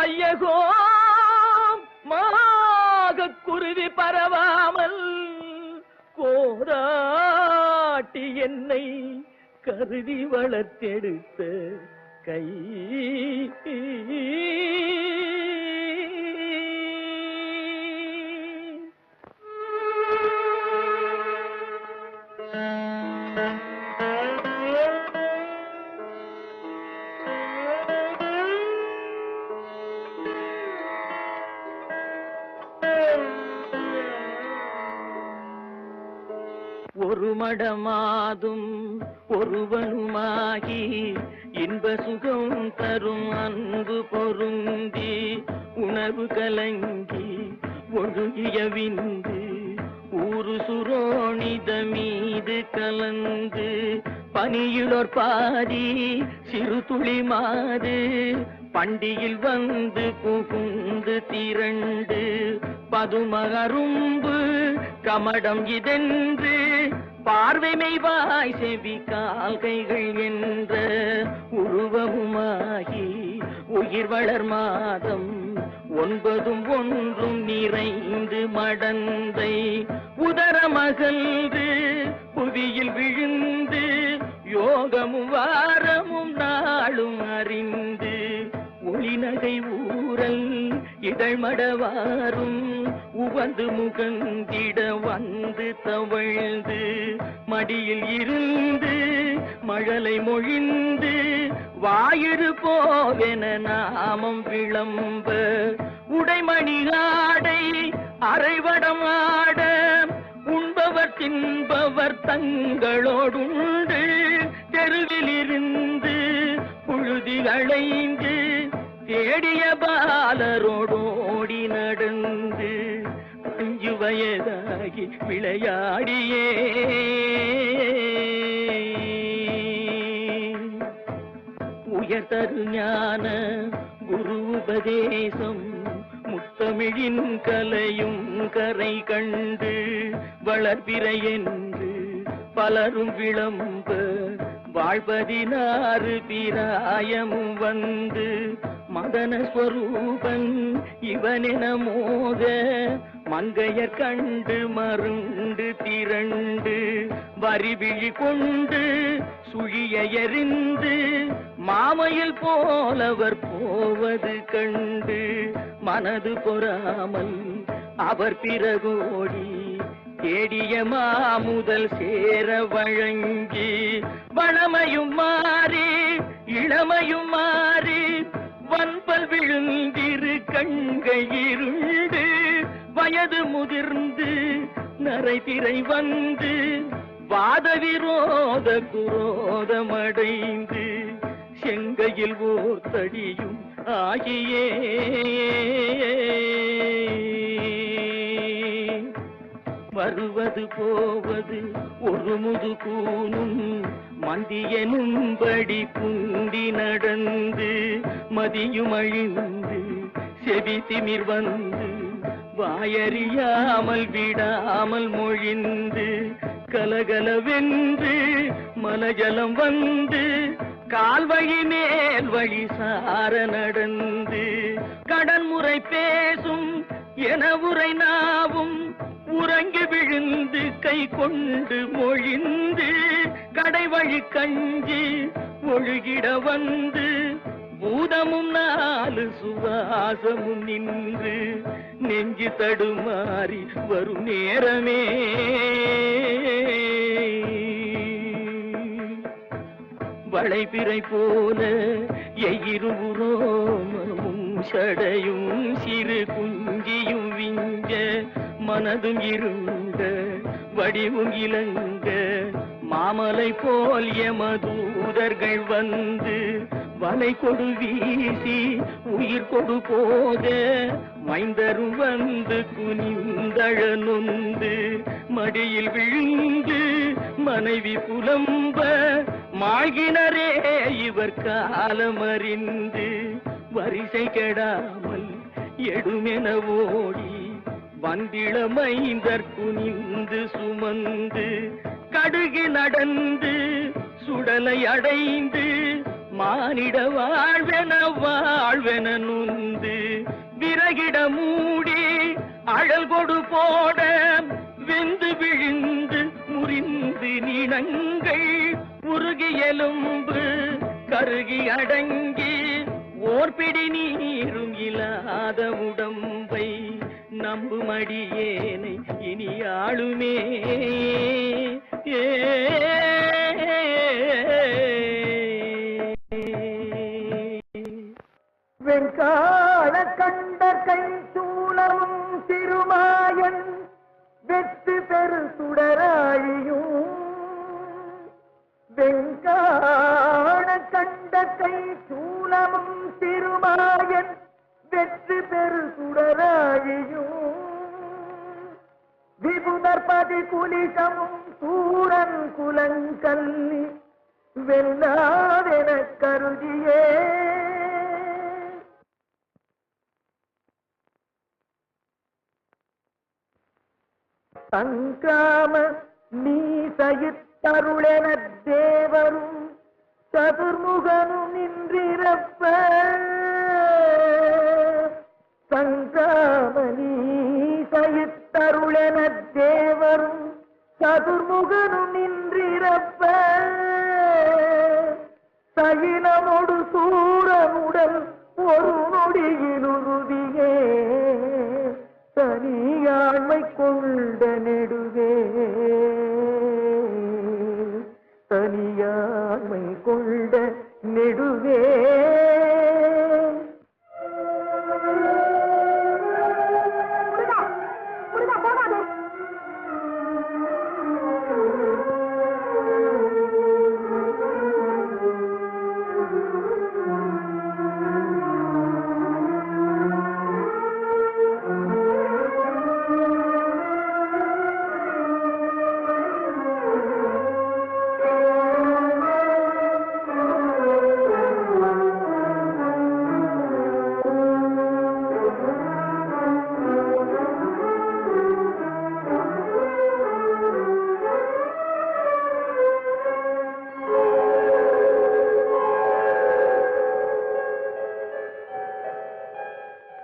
ஐயகோ மாக குருவி பரவாமல் கோராட்டி என்னை கருதி வளர்த்தெடுத்த கை ஒரு மடமாதும் ஒருவனுமாகி இன்ப சுகம் தரும் அன்பு பொருந்தி உணவு கலங்கி ஒழுகிய விந்து ஊரு சுரோணித மீது கலந்து பனியிலோர் பாதி சிறு துளி மாது பண்டியில் வந்து புகுந்து திரண்டு பதுமகரும்பு கமடம் இதென்று பார்வைமை வாய் செவி கால்கைகள் என்ற உருவமுமாகி உயிர் வளர் மாதம் 9 ஒன்றும் நிறைந்து மடந்தை உதரமகன்று புவியில் விழுந்து யோகமும் வாரமும் நாளும் அறிந்து ஒளிநகை ஊரல் இதழ்மடவாரும் உவந்து முகந்திட வந்து தவழ்ந்து மடியில் இருந்து மழலை மொழிந்து வாயிறு போவென நாமம் விளம்ப உடைமணி ஆடை அரைவடம் ஆட உண்பவர் தின்பவர் தங்களோடுண்டு தெருவில் இருந்து புழுதி அலைந்து தேடிய பாலரோடோடி நடந்து 5 வயதாகி விளையாடியே உயர்தரு ஞான குரு உபதேசம் முத்தமிழின் கலையும் கரை கண்டு வளர்பிறை என்று பலரும் விளம்ப வாழ்பதினாறு பிராயமும் வந்து மதன ஸ்வரூபன் இவனென மோத மங்கையர் கண்டு மருண்டு திரண்டு வரிவிழி கொண்டு சுழிய எறிந்து மாமையில் போலவர் போவது கண்டு மனது பொறாமல் அவர் பிறகோடி தேடிய மாமுதல் சேர வழங்கி வளமையும் மாறி இளமையும் மாறி வன்பல் விழுந்திரு கண்கள் இருண்டு வயது முதிர்ந்து நரைதிரை வந்து வாத விரோத குரோதமடைந்து செங்கையில் ஓர் தடியும் ஆகியே வருவது போவது ஒரு முதுகூனும் மந்தியனும்படி புந்தி நடந்து மதியும் அழிந்து செவி திமிர் வந்து வாயறியாமல் விடாமல் மொழிந்து கலகலவென்று மலஜலம் வந்து கால்வழி மேல் வழி சார நடந்து கடன்முறை பேசும் என உரை நாவும் உறங்கி விழுந்து கை கொண்டு மொழிந்து கடைவழி கஞ்சி ஒழுகிட வந்து பூதமும் 4 சுவாசமும் நின்று நெஞ்சு தடுமாறி வரும் நேரமே வளைபிறை போல எயிருவுரோமமும் சடையும் சிறு குஞ்சியும் விஞ்ச மனதும் இருண்ட வடிவும் இலங்க மாமலை போல் எமதூதர்கள் வந்து வலை கொடு வீசி உயிர் கொடு போக மைந்தரும் வந்து குனிந்தழ நொந்து மடியில் விழுந்து மனைவி புலம்ப மாகினரே இவர் காலமறிந்து வரிசை கெடாமல் எடுமென ஓடி வந்திளமைந்தர் குனிந்து சுமந்து கடுகு நடந்து சுடலை அடைந்து மானிட வாழ்வென நுந்து விறகிட மூடி அழல் கொடு போட வெந்து விழுந்து முறிந்து நினங்கள் உருகி எலும்பு கருகி அடங்கி ஓர்பிடி நீரும் இல்லாத உடம்பை நம்புமடியேனை இனி ஆளுமே வெங்காள கண்டர் கை சூழலும் திருமாயன் வெற்று பெரு சுடராழியும் வெங்கான கண்ட கை சூலமும் திருமாயன் வெற்றி பெரு சுடராழியும் விபுதர்பதி குலிசமும் சூரன் குலங்கல்லி வெல்லாதென கருதியே சங்கிராம நீ சயித்தருளென தேவரும் சதுர்முகனும் நின்றிருப்ப சங்கிராம நீ சயித்தருளென தேவரும் சதுர்முகனும் நின்றிருப்ப சகினமொடு சூரனுடன் ஒரு நொடியில் உறுதியே தனியாண்மை கொண்ட நெடுவே தனியாண்மை கொண்ட நெடுவே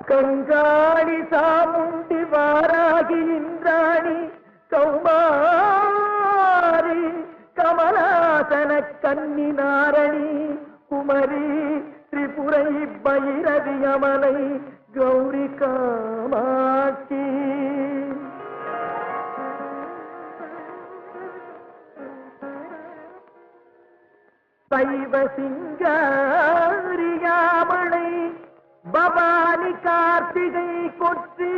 கங்காளி சாமுண்டி வாராகி இந்திராணி கௌமாரி கமலாசன கன்னி நாரணி குமரி திரிபுரை பைரவி அமலை கௌரி காமாட்சி சைவ சிங்காரியாமலை பவானி கார்த்திகை கொற்றி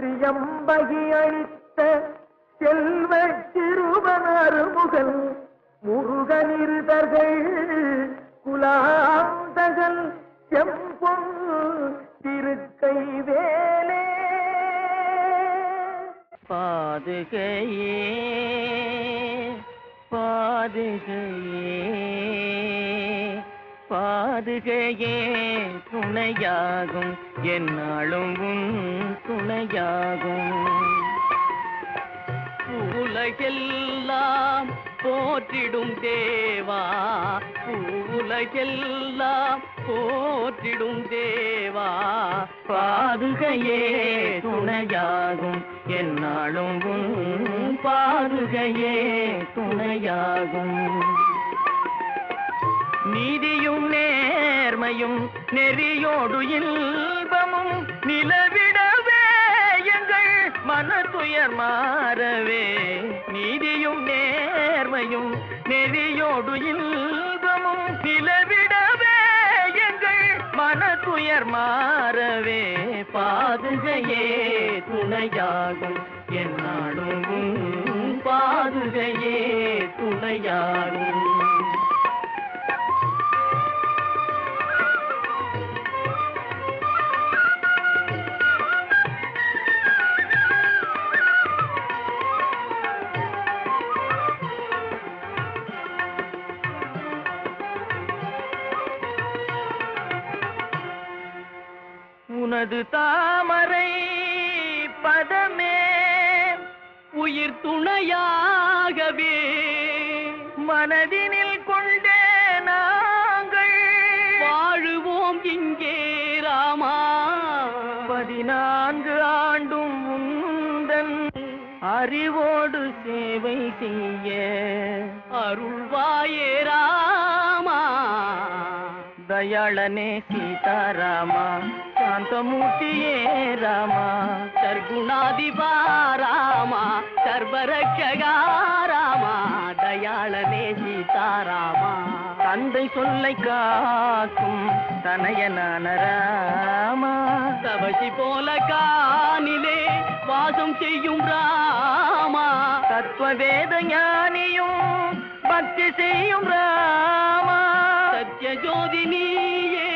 திரியம்பகி அளித்த செல்வ திருவனருமுகன் முருகனிருதர்கள் குலாந்தகல் செம்பொன் திருக்கை வேலே பாதுகையே பாதுகையே பாதுகையே துணையாகும் என்னாலும் உன் துணையாகும் உலகெல்லாம் போற்றிடும் தேவா உலகெல்லாம் போற்றிடும் தேவா பாதுகையே துணையாகும் என்னாலும் உன் பாதுகையே துணையாகும் நீதியும் நேர்மையும் நெறியோடு இன்பமும் நிலவிடவே எங்கள் மனதுயர் மாறவே நீதியும் நேர்மையும் நெறியோடு இன்பமும் நிலவிடவே எங்கள் மனதுயர் மாறவே பாதுகையே துணையாகும் என்னாலும் பாதுகையே துணையாகும் உனது தாமரை பதமே உயிர் துணையாகவே மனதினில் கொண்டே நாங்கள் வாழுவோம் இங்கே ராமா 14 ஆண்டும் உந்தன் அறிவோடு சேவை செய்ய அருள்வாயே ராமா தயாளனே சீதாராமா சாந்தமூர்த்தியே ராமா சர்க்குணாதிபா ராமா சர்வரட்சகா ராமா தயாளனே சீதாராமா தந்தை சொல்லை காக்கும் தனையனான ராமா தவசி போல கானிலே வாசம் செய்யும் ராமா, தத்துவவேத ஞானியும் பக்தி செய்யும் ராமா, சத்ய ஜோதி நீயே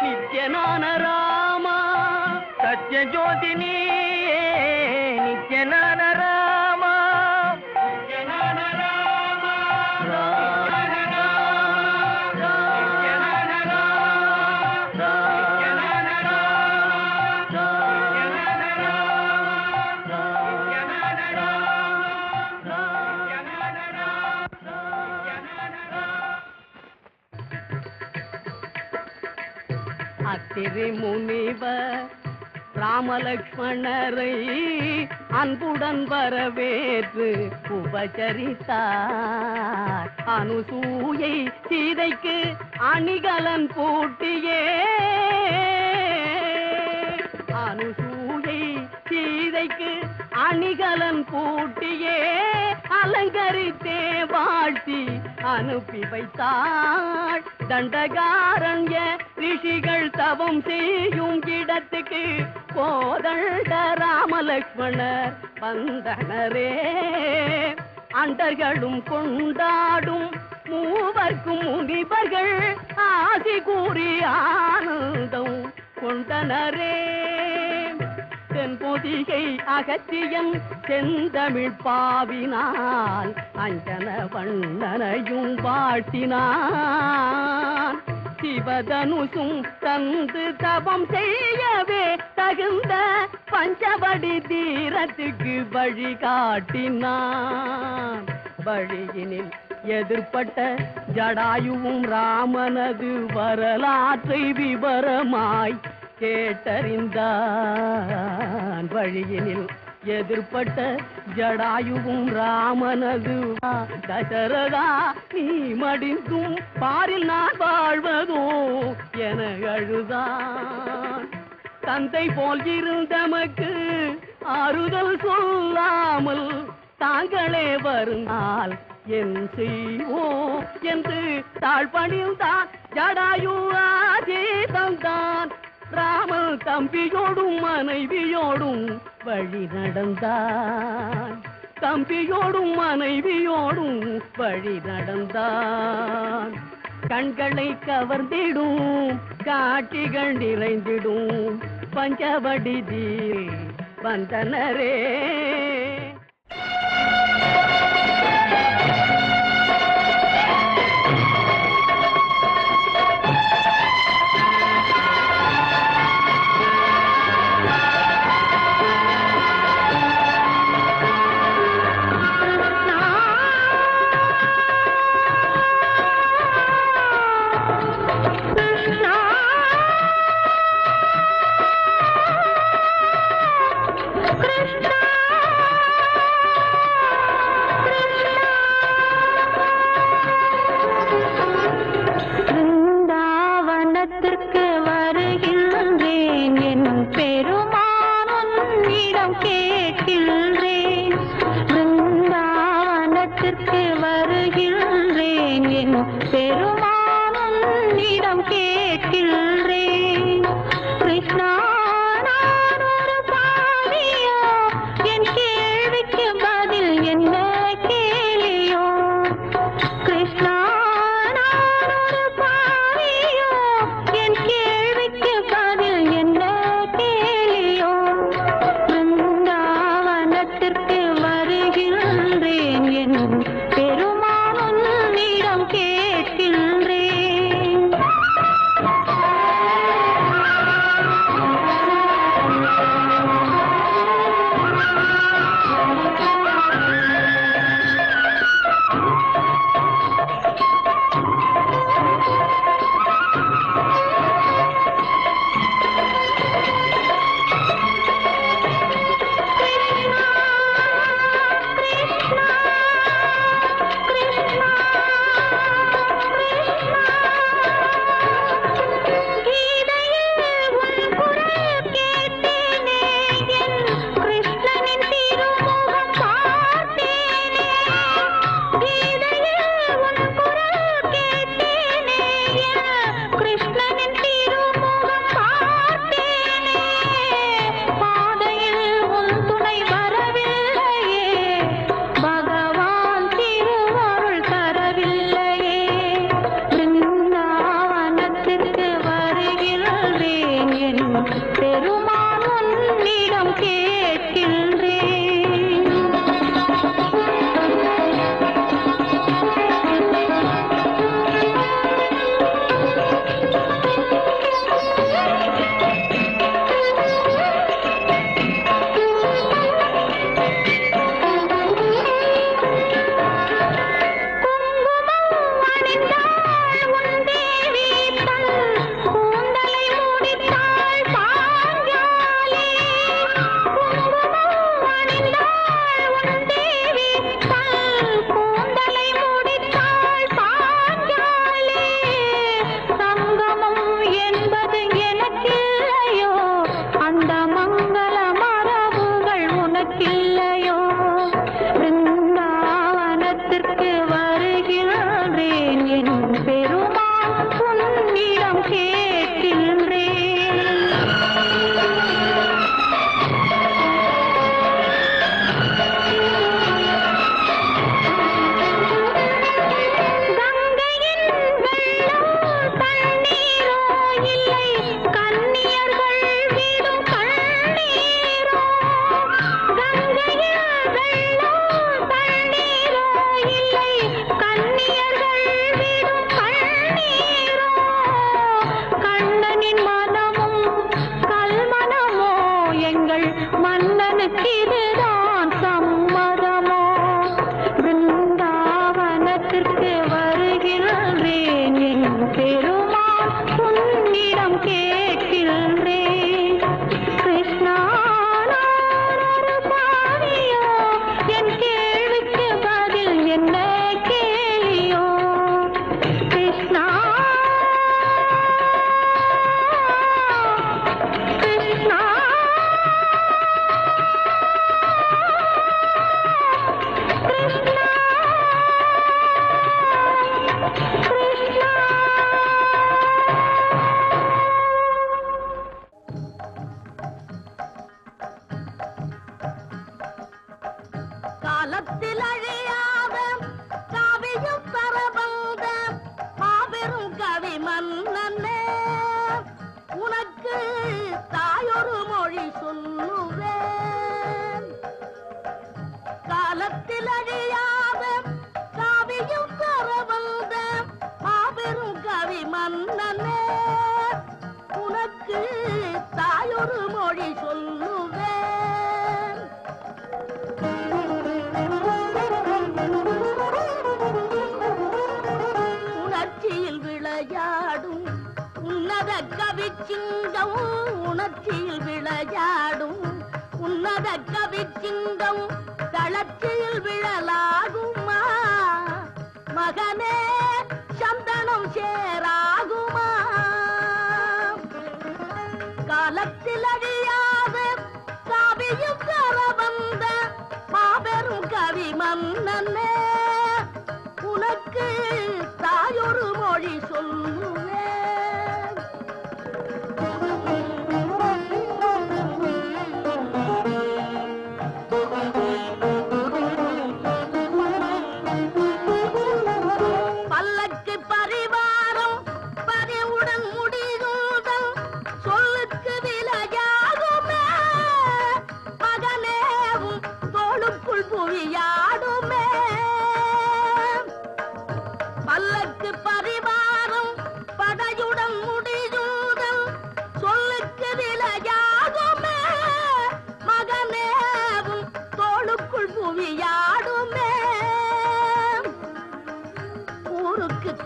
நித்யனான ராமா, சத்ய ஜோதி நீயே நித்யனான ராமா, நித்யனான ராமா, அத்திரி முனிவர் ராமலக்ஷ்மணரை அன்புடன் வரவேற்று உபசரித்தார். அனுசூயை சீதைக்கு அணிகலன் பூட்டியே, அனுசூயை சீதைக்கு அணிகலன் பூட்டியே அலங்கரித்தே வாழ்த்தி அனுப்பி வைத்தாள். தண்டகாரண்ய ரிஷிகள் தவம் செய்யும் இடத்துக்கு கோதண்ட ராமலக்ஷ்மணர் வந்தனரே. அண்டர்களும் கொண்டாடும் மூவர்க்கும் முனிவர்கள் ஆசி கூறி ஆனந்தம் கொண்டனரே. தென்பொதிகை அகத்தியன் செந்தமிழ் பாவினால் அஞ்சன வண்ணனையும் வாழ்த்தினான். சிவதனுசும் தந்து தவம் செய்யவே தகுந்த பஞ்சவடி தீரத்துக்கு வழிகாட்டினான். வழியினில் எதிர்பட்ட ஜடாயுவும் ராமனது வரலாற்றை விவரமாய் கேட்டறிந்தான். வழியினில் எதிர்பட்ட ஜடாயுவும் ராமனது தசரதா நீ மடிந்தும் பாரில் நான் வாழ்வதோ என அழுதான். தந்தை போல் இருந்தமக்கு ஆறுதல் சொல்லாமல் தாங்களே வருந்தால் என் செய்வோம் என்று தாழ்பணிந்தான். ஜடாயு ஆசை தந்தான். ராமன் தம்பியோடும் மனைவியோடும் வழி நடந்தான். தம்பியோடும் மனைவியோடும் வழி நடந்தான். கண்களை கவர்ந்திடும் காட்சிகள் நிறைந்திடும் பஞ்சவடி தீர் வந்தனரே. Krishna பெருமான் உன்னிடம் கேட்கின்றேன்.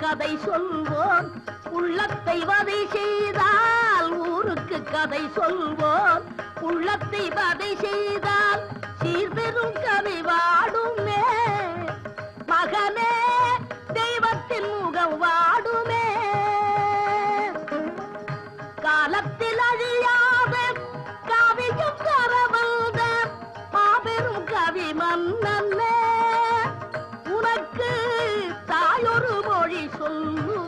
கதை சொல்வோம் உள்ளத்தை வதை செய்தால், ஊருக்கு கதை சொல்வோம் உள்ளத்தை வதை செய்தால் சீர்பெரும் கதை வாடுமே மகனே, தெய்வத்தின் முகம் வாடுமே. காலத்தில் அழியாத காவியும் கரவந்த மாபெரும் கவி மன்னனே, உனக்கு தாயொரு மொழி சொல்லுவேன்.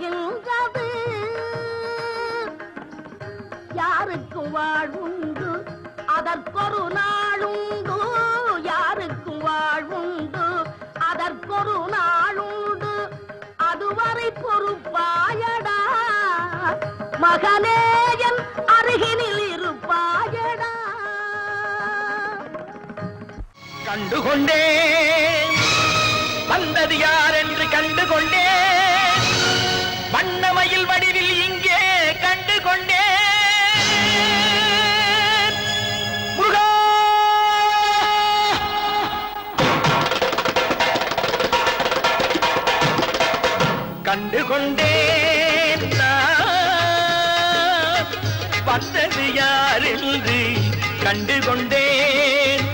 வருகின்றது. யாருக்கும் வாழ்வுண்டு அதற்கொரு நாளுண்டு, யாருக்கும் வாழ்வுண்டு அதற்கொரு நாளுண்டு. அதுவரை பொறுப்பாயடா மகனேயன் அருகினில் இருப்பாயடா. கண்டுகொண்டேன் வந்தது யார் என்று கண்டுகொண்டேன். வண்ணமயில் வடிவில் இங்கே கண்டுகொண்டேன். முருகா! கண்டுகொண்டேன் நான் வந்தது யார் என்று கண்டுகொண்டேன்.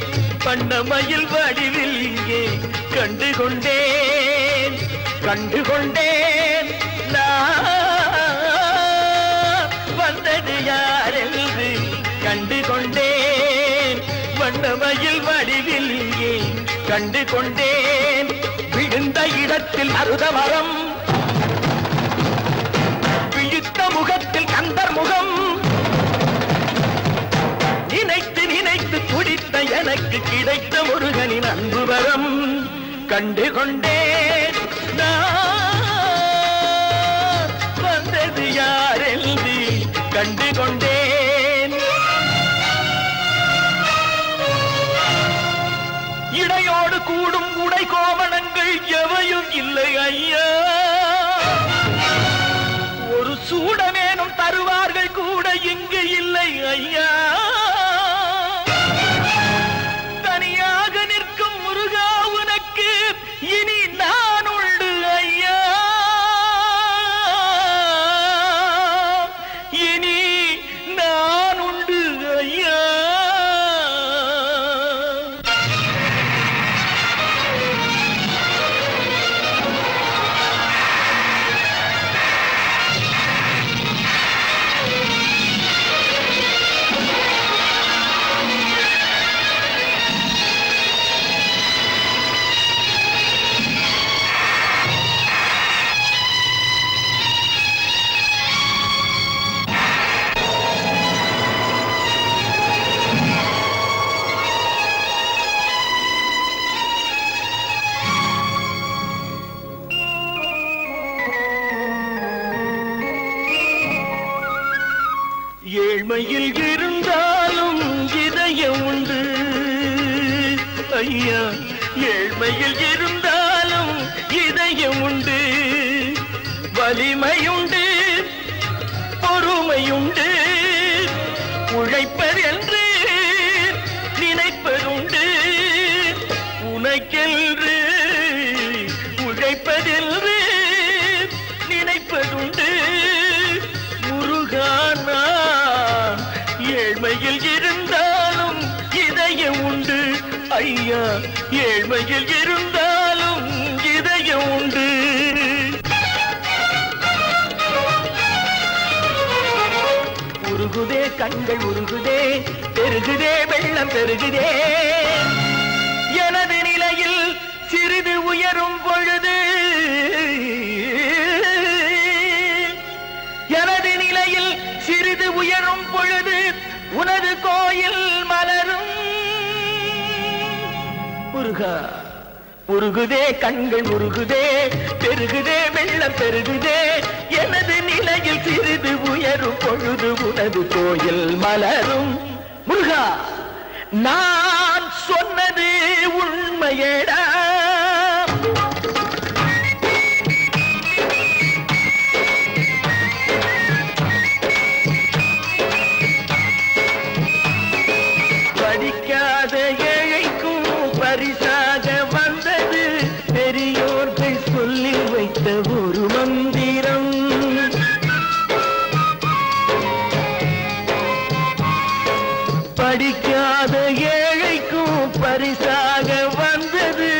வண்ணமயில் வடிவில் இங்கே கண்டுகொண்டேன். கண்டுகொண்டேன் நான் வந்தது யார் என்று கண்டுகொண்டேன். வண்ணமயில் வடிவில் இங்கே கண்டுகொண்டேன். விழுந்த இடத்தில் மருதமரம், விழித்த முகத்தில் கந்தர் முகம். நினைத்து நினைத்து துடித்த எனக்கு கிடைத்த முருகனின் அன்பு வரம். கண்டுகொண்டேன் நான் வந்தது யார் என்று கண்டுகொண்டேன். இடையோடு கூடும் உடை கோவணங்கள் எவையும் இல்லை ஐயா. ஒரு சூடமேனும் தருவார்கள் கூட இங்கு இல்லை ஐயா. தனியாக நிற்கும் முருகா உனக்கு இனி நான் உண்டு ஐயா. இனி நான் உண்டு ஐயா. ஏழ்மையில் இருந்தாலும் இதயம் உண்டு ஐயா. ஏழ்மையில் இருந்தாலும் இதயம் உண்டு. வலிமையுண்டு, பொறுமையுண்டு. உழைப்பதென்று நினைப்பதுண்டு. உனக்கென்று உழைப்பதென்று நினைப்பதுண்டு. முருகானா ஏழ்மையில் இருந்தாலும் இதயம் உண்டு ஐயா. ஏழ்மையில் இருந்தாலும் இதயம் உண்டு. உருகுதே கண்கள் உருகுதே, பெருகுதே வெள்ளம் பெருகுதே. எனது நிலையில் சிறிது உயரும் பொழுது, எனது நிலையில் சிறிது உயரும் பொழுது உனது கோயில் மலரும். முருகா உருகுதே கண்கள் உருகுதே, பெருகுதே வெள்ளம் பெருகுதே. எனது நிலையில் சிறிது உயரும் பொழுது உனது கோயில் மலரும். முருகா நான் சொன்னது உண்மையேடா. படிக்காத ஏழைக்கும் பரிசாக வந்தது பெரியோர்கள் சொல்லி வைத்த ஒரு மந்திரம். படிக்காத ஏழைக்கும் பரிசாக வந்தது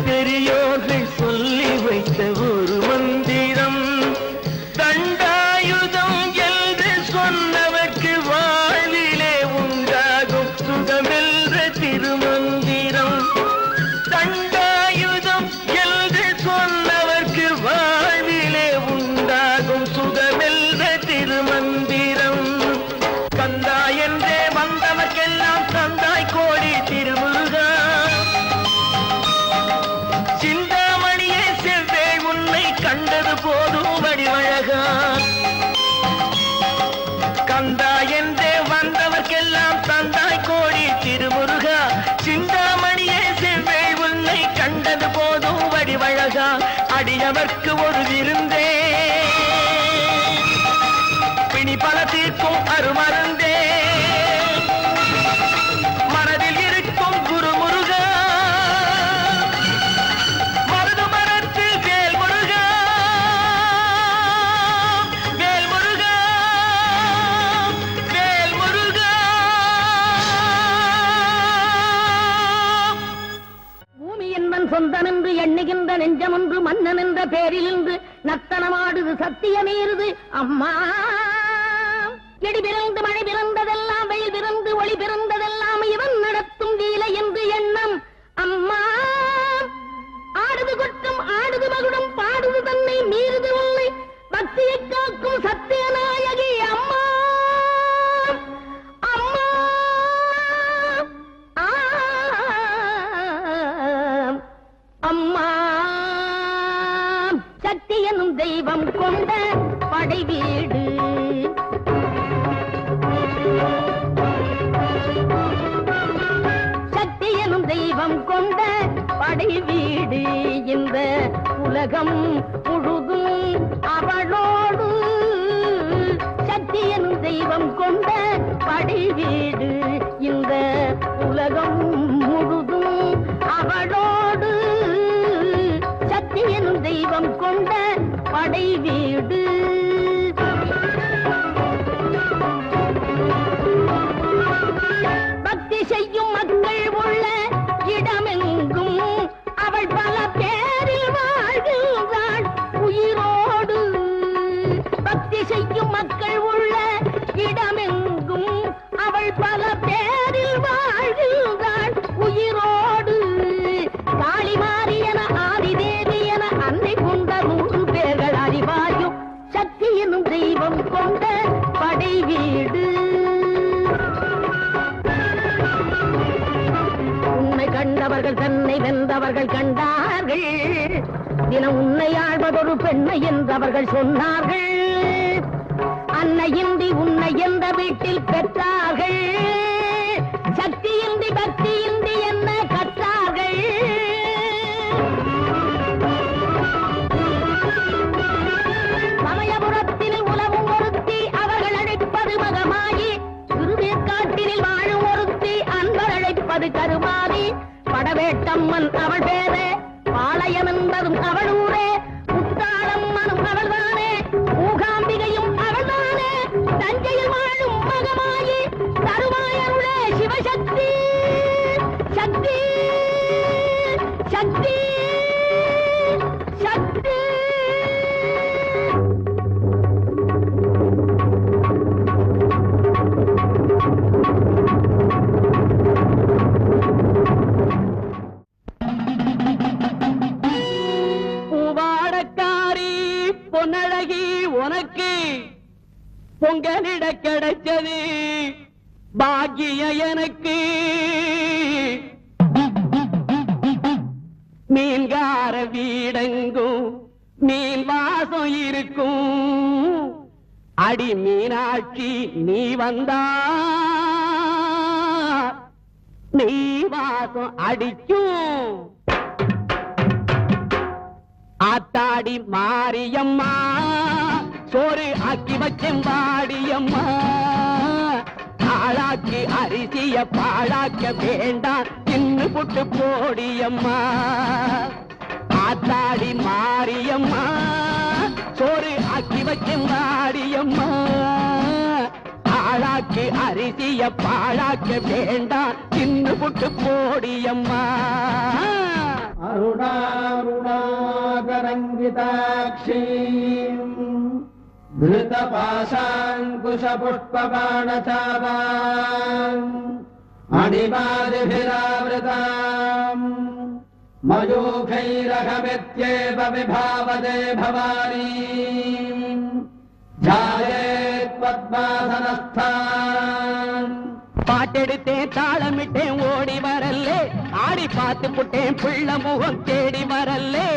பெரியோர்கள் சொல்லி வைத்த ஒரு மந்திரம். தண்டாயுதம் என்று சொன்னவர்க்கு வாழ்விலே உண்டாகும் சுகமென்ற திருமந்திரம். தண்டாயுதம் என்று சொன்னவர்க்கு வாழ்விலே உண்டாகும் முருகா அடியவர்க்கு ஒரு விருந்தே பிணி பல தீர்க்கும் அருமருந்தே மனதில் இருக்கும் குரு முருகா மருது மரத்து வேல் முருகா வேல் முருகா வேல் முருகா. பூமி என்பன் சொந்தமென்று எண்ணுகின்ற நெஞ்சமொன்று மன்னன் என்ற பேரில் இன்று நர்த்தனமாடுது சத்தியமேறுது அம்மா. இடி பிறந்து மழை பிறந்ததெல்லாம் வெயில் பிறந்து ஒளி பிறந்ததெல்லாம் இவன் நடத்தும் லீலை என்று எண்ணம் அம்மா. ஆடுது குற்றம் ஆடுது மகுடம் பாடுது தன்னை மீறுது உன்னை பக்தியை காக்கும் சத்தியநாயகி அம்மா அம்மா. அம்மா சக்தி எனும் தெய்வம் கொண்ட படை வீடு சக்தி எனும் தெய்வம் கொண்ட படை வீடு இந்த உலகம் முழுதும் அவளோடு சக்தி எனும் தெய்வம் கொண்ட படை வீடு இந்த உலகம் முழுதும் அவளோடு சக்தி எனும் தெய்வம் கொண்ட படை வீடு. பக்தி செய்யும் மக்கள் உள்ள இடமெங்கும் அவள் பல பேரில் வாழ்கிறாள் உயிரோடு. பக்தி செய்யும் மக்கள் உள்ள இடமெங்கும் அவள் பல பேரில் வாழ்கிறாள் உயிரோடு. காளி மாரியன ஆதிதேவி என அன்னை கொண்ட 100 பேர்கள் அறிவாயும் சக்தி எனும் தெய்வம் கொண்ட படை வீடு. உன்னை கண்டவர்கள் தன்னை வென்றவர்கள் கண்டார்கள் தினம் உன்னை ஆழ்வதொரு பெண்ணை என்றவர்கள் சொன்னார்கள். அன்னையின்றி உன்னை எந்த வீட்டில் பெற்றார்கள் சக்தியின்றி பக்தியின்றி என்ன கற்றார்கள். சமயபுரத்தில் உலவும் ஒருத்தி அவர்கள் அழைப்பது மகமாயி திருவேற்காட்டினில் வாழும் ஒருத்தி அன்பர் அழைப்பது கருமாறி. படவேட்டம்மன் அவள் பேரே பாளையம் என்பதும் அவள் ஊரே முத்தாளம்மனும் அவள்தானே மூகாம்பிகையும் அவள்தானே தஞ்சையில் வாழும் மகமாயி தருவாயருளே சிவசக்தி சக்தி சக்தி சக்தி. பொன்னழகி உனக்கு பொங்கலிட கிடைச்சது பாக்கிய எனக்கு. மீன்கார வீடெங்கும் மீன் வாசம் இருக்கும் அடி மீனாட்சி நீ வந்தா நீ வாசம் அடிக்கும். ஆத்தாடி மாரியம்மா சோறு ஆக்கி வச்சம் வாடியம்மா. ஆளாக்கி அரிசிய பாழாக்க வேண்டாம் தின்னு புட்டு போடியம்மா. ஆத்தாடி மாரியம்மா சோறு ஆக்கி வச்சம் வாடியம்மா. ஆளாக்கி அரிசிய பாழாக்க வேண்டாம் தின்னு புட்டு போடியம்மா. அருணாருணாகரங்கிதாட்சீம் धृतपाशाङ्कुशपुष्पबाणचापाम् अणिमादिभिरावृताम् मयूखैरहमित्येव विभावदे भवानी ध्यायेत् पद्मासनस्थान्. பாட்டெடுத்தேன் தாளமிட்டேன் ஓடி வரல்லே ஆடி பார்த்து புட்டேன் பிள்ள முகம் தேடி வரல்லே.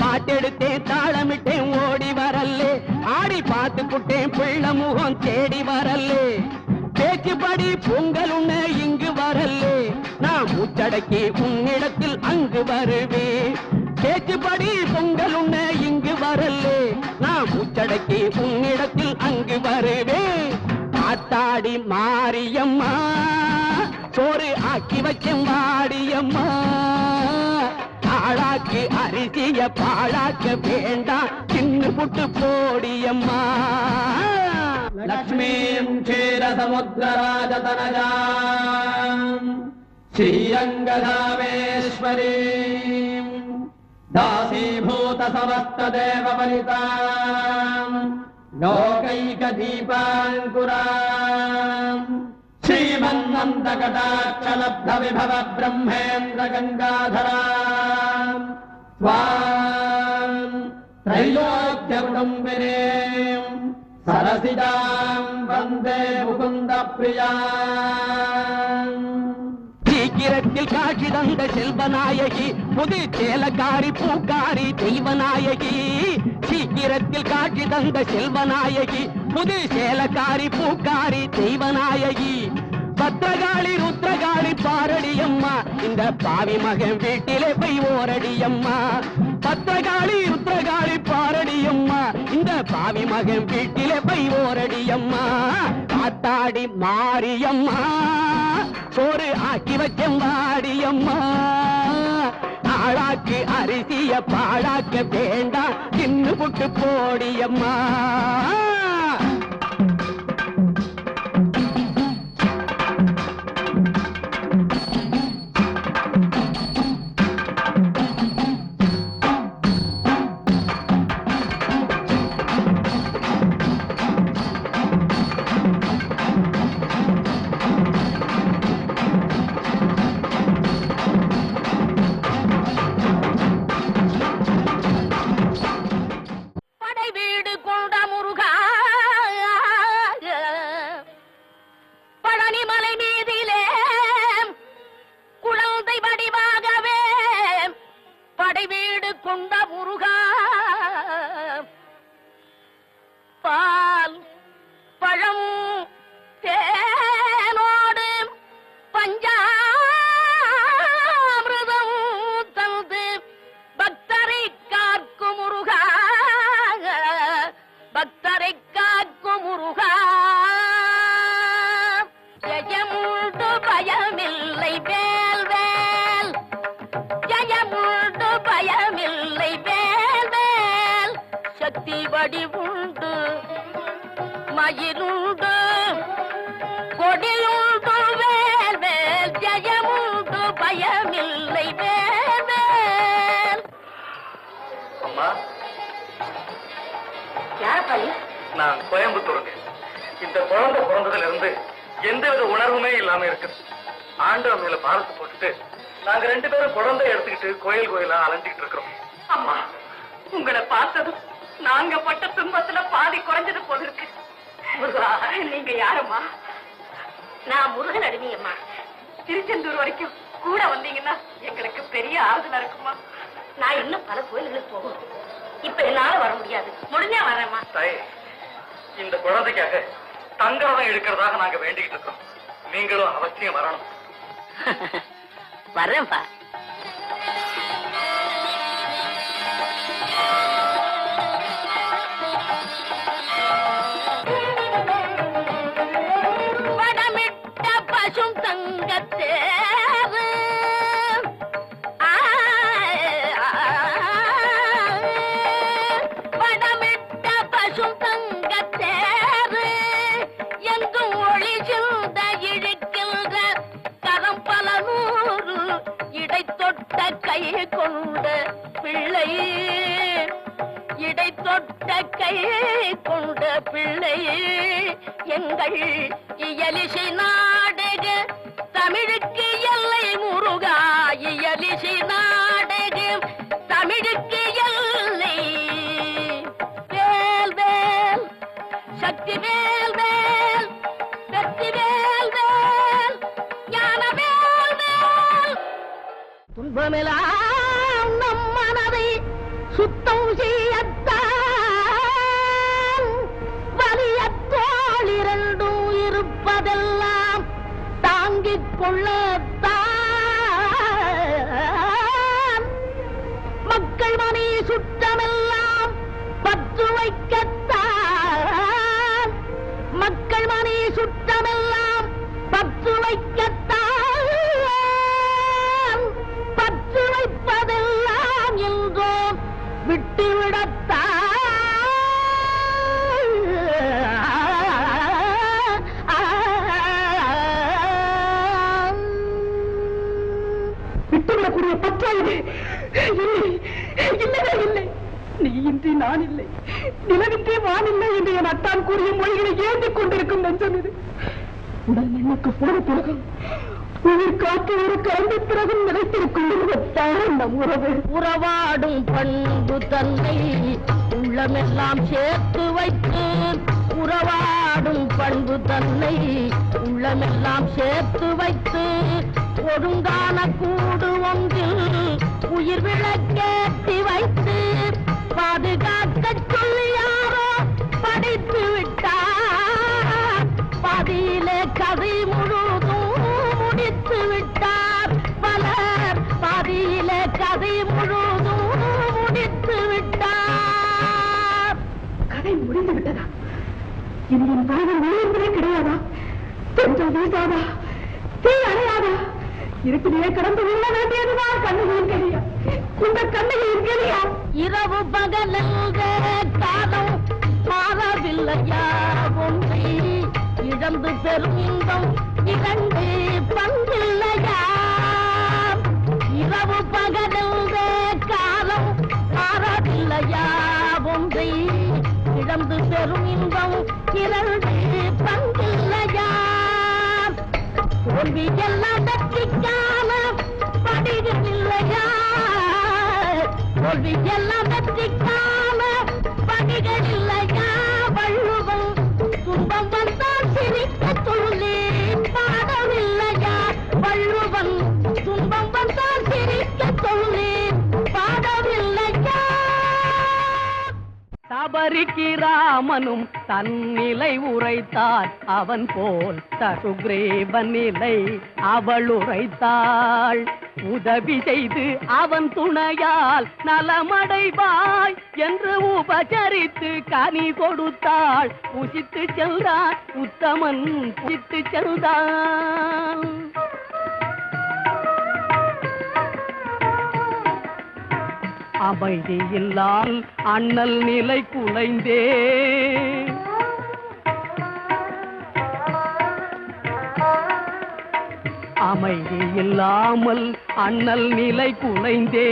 பாட்டெடுத்தேன் தாளமிட்டேன் ஓடி வரல்லே ஆடி பார்த்து புட்டேன் பிள்ள முகம் தேடி வரல்லே. பேச்சுப்படி பொங்கல் உன்ன இங்கு வரல்லே நான் மூச்சடக்கி உன்னிடத்தில் அங்கு வருவேன். பேச்சுப்படி பொங்கல் உண்ண இங்கு வரலே, நான் மூச்சடக்கி உன்னிடத்தில் அங்கு வருவேன். ஆத்தாடி மாரியம்மா, சோறு ஆக்கி வச்சும் வாடியம்மா, ஆளாக்கு அரிசிய பாழாக்க வேண்டாம், சின்ன புட்டு போடியம்மா. லக்ஷ்மீம் க்ஷீரசமுத்திரராஜதனஜாம் ஸ்ரீரங்கதாமேஸ்வரீம் दासीभूतसमस्तदेवपरिताम् लोकैकदीपाङ्कुराम् श्रीमन्नन्दकटाक्षलब्धविभव ब्रह्मेन्द्रगङ्गाधराम् स्वाम् त्रैलोक्यकुटुम्बिनीम् सरसिजाम् वन्दे मुकुन्दप्रियाम्. சீக்கிரத்தில் காட்சி தந்த செல்வநாயகி, புது சேலக்காரி பூக்காரி தெய்வநாயகி. சீக்கிரத்தில் காட்சி தந்த செல்வநாயகி, புது சேலக்காரி பூக்காரி தெய்வநாயகி. பத்திரகாளி ருத்ரகாளி பாரடியம்மா, இந்த பாவி மகன் வீட்டிலே போய் ஓரடியம்மா. பத்திரகாளி ருத்ரகாளி பாரடியம்மா, இந்த பாவி மகன் வீட்டிலே போய் ஓரடியம்மா. காத்தாடி மாரியம்மா, சோறு ஆக்கி வச்சம் வாடியம்மா, ஆளாக்கு அரிசிய பாழாக்க வேண்டாம், சின்ன புட்டு போடியம்மா. பால் பழம் தேனோடு பஞ்சாமிர்தம் தந்து பக்தரை காக்கும் முருகா, பக்தரை காக்கும் முருகா. ஜெயமுண்டு பயமில்லை வேல் வேல், ஜெயமுண்டு பயமில்லை வேல் வேல். சக்தி வடிவுண்டு மயிருண்டு கொடியுண்டு வேல் வேல், ஜெயமுண்டு பயமில்லை வேல் வேல். அம்மா, யாரப்பாளி? நான் கோயம்புத்தூருங்க. இந்த குழந்தை பிறந்ததுல இருந்து எந்தவித உணர்வுமே இல்லாம இருக்குது. ஆண்டவன் மேல பாரத்தை போட்டுட்டு நாங்க 2 பேரும் குழந்தை எடுத்துக்கிட்டு கோயில் கோயிலா அலைஞ்சிட்டு இருக்கிறோம். அம்மா, உங்களை பார்த்ததும் நாங்க பட்ட துன்பத்துல பாதி குறைஞ்சது போல இருக்கு. முருகா, நீங்க யாரம்மா? நான் முருகன் அடிமையம்மா. திருச்செந்தூர் வரைக்கும் கூட வந்தீங்கன்னா எங்களுக்கு பெரிய ஆறுதலா இருக்குமா. நான் இன்னும் பல கோயில்களுக்கு போகணும். இப்ப என்னால வர முடியாது, முடிஞ்சா வரேம்மா. தாயே, இந்த குழந்தைக்காக தங்கரதம் எடுக்கிறதாக நாங்க வேண்டிக்கிட்டு இருக்கோம். நீங்களும் அவசியம் வரணும். வர்றேன்ப்பா. வடமிட்ட பசும் தங்கத்தேரு, வடமிட்ட பசும் தங்கத்தேரு, எங்கும் ஒளி சிந்த இழுக்கின்ற கரம் பல நூறு, இடை தொட்ட கை கொண்ட பிள்ளை, இடை தொட்ட கை கொண்ட பிள்ளை. எங்கள் இயலிசை நாடக தமிழுக்கு எல்லை முருகா, இயலிசை நாடக தமிழுக்கு எல்லை. வேல் வேல், சக்தி வேல் வேல், வெற்றி வேல் வேல், ஞான வேல் வேல். துன்பமெல்லாம் நம் மனதை சுத்தம் செய்யத்தான், வலியத்தோள் இரண்டும் இருப்பதெல்லாம் தாங்கிக் கொள்ளத்தான். மக்கள் விட்டுவிடத்தான் விட்டுவிடக்கூடிய பற்றா இது? இல்லவே இல்லை. நீ இன்றி நான் இல்லை, நிலவின்றி வான் இல்லை என்று என் அத்தான் கூறிய மொழிகளை ஏந்திக் கொண்டிருக்கும் நெஞ்சம் இது. உடல் மண்ணுக்கு போன பிறகும் உயிர் காற்று ஒரு கலந்த பிறகும் நிலைத்திருக்கும் நம் உறவு. உறவாடும் பண்பு தன்னை உள்ளமெல்லாம் சேர்த்து வைத்து, உறவாடும் பண்பு தன்னை உள்ளமெல்லாம் சேர்த்து வைத்து, ஒழுங்கான கூடு ஒன்றில் உயிர் விளக்கேற்றி வைத்து பாதுகாக்க சொல்லி யாரோ படித்து விட்டார். பாதியிலே கதை முழுதும் முடித்து விட்டார். பலர் பாதியிலே கதை முழுதும் முடித்து விட்டார். கதை முடிந்து விட்டதா? இது என் வாழ்வில் ஒளிர்ந்தே கிடையாதா? கொஞ்சம் வீசாதா? தீ அடையாதா? இருப்பிலேயே கடந்து உள்ள வேண்டியதுதான் கண்ணுகளின் கெளியா, இந்த கண்ணுகளின் கெளியா. இரவு பகலென்ற காலம் மாறவில்லையா? ஒன்றை இழந்து பெரும் இன்பம் இரண்டு பங்கில்லையா? இரவு பகலென்ற காலம் மாறவில்லையா? ஒன்றை இழந்து பெரும் இன்பம் இரண்டு பங்கில்லையா? தோல்வி எல்லாம் வெற்றிக்கான படிகள் இல்லையா? தோல்வி எல்லாம் வெற்றிக்கான படிகள் இல்லையா? வள்ளுவம் துன்பம் வந்தால் சிரிக்க சொல்லி பாடவில்லையா? வள்ளுவன் துன்பம் வந்தால் சிரிக்க சொல்லி பாடவில்லையா? சபரிக்கு ராமனும் தன்னிலை உரைத்தார், அவன் போல் சுக்ரீவன் நிலை அவள் உரைத்தாள். உதவி செய்து அவன் துணையால் நலமடைவாய் என்று உபசரித்து கனி கொடுத்தாள். புசித்து செல்றான் உத்தமன், புசித்து செல்தான். அமைதியில்லால் அண்ணல் நிலை குலைந்தே, அமைதியில்லாமல் அண்ணல் நிலை குலைந்தே,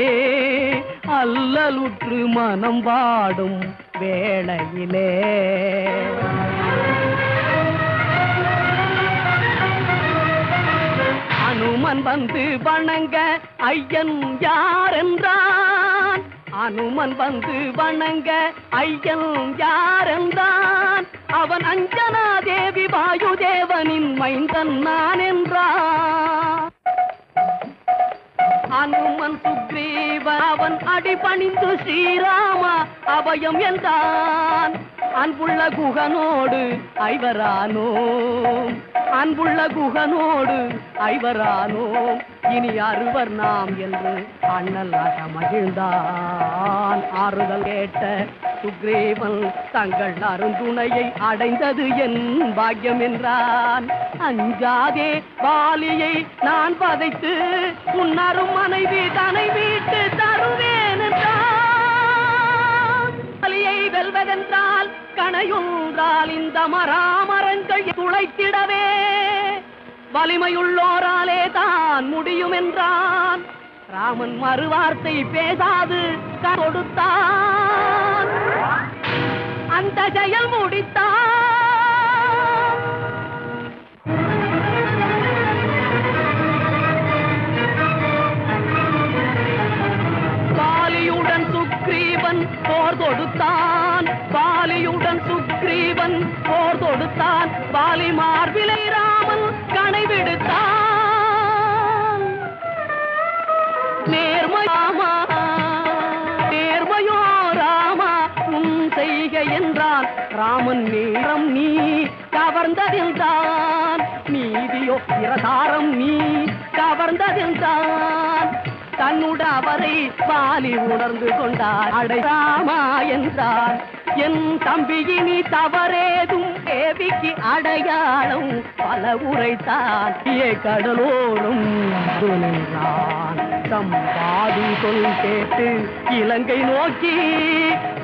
அல்லலுற்று மனம் வாடும் வேளையிலே அனுமன் வந்து வணங்க ஐயன் யார் என்றான். அனுமன் வந்து வணங்க ஐயன் யார் என்றான். அவன் அஞ்சனா தேவி வாயுதேவனின் மைந்தன் நான் என்றான். அனுமன் சுக்ரீவ அவன் அடிபணிந்து ஸ்ரீராமா அபயம் என்றான். அன்புள்ள குகனோடு ஐவரானோம், அன்புள்ள குகனோடு ஐவரானோம், இனி அறுவர் நாம் என்று அண்ணலாக மகிழ்ந்தான். ஆறுதல் கேட்ட சுக்ரீவன் தங்கள் அருந்துணையை அடைந்தது என் பாக்கியம் என்றான். அஞ்சாதே வாலியை நான் பதைத்து உன்னரும் மனைவி தனை வீட்டு தருவேன் என்றான். வாலியை வெல்வதென்றால் கணையொன்றால் இந்த மராமரங்கள் துளைத்திடவே வலிமையுள்ளோராலே தான் முடியும் என்றான். ராமன் மறுவார்த்தை பேசாது கொடுத்தான், அந்த செயல் முடித்தான். பாலியுடன் சுக்ரீவன் போர் தொடுத்தான், பாலியுடன் சுக்ரீவன் போர் தொடுத்தான். பாலி மார்பிலை ராமன் கணை விடுத்தான். நேர்மையாமா நேர்மையோ ராமா உன் செய்கை என்றான். ராமன் நேரம் நீ கவர்ந்ததென்றான், நீதியோ பிரசாரம் நீ கவர்ந்ததென்றான். தன்னுட அவரை பாலி உணர்ந்து கொண்டார். அடைராமா என்றான். என் தம்பியினி தவறேதும் தேவிக்கு அடையாளம் பல உரைத்தான். கடலோரும் நின்றான். தம்பாடு சொல் கேட்டு இலங்கை நோக்கி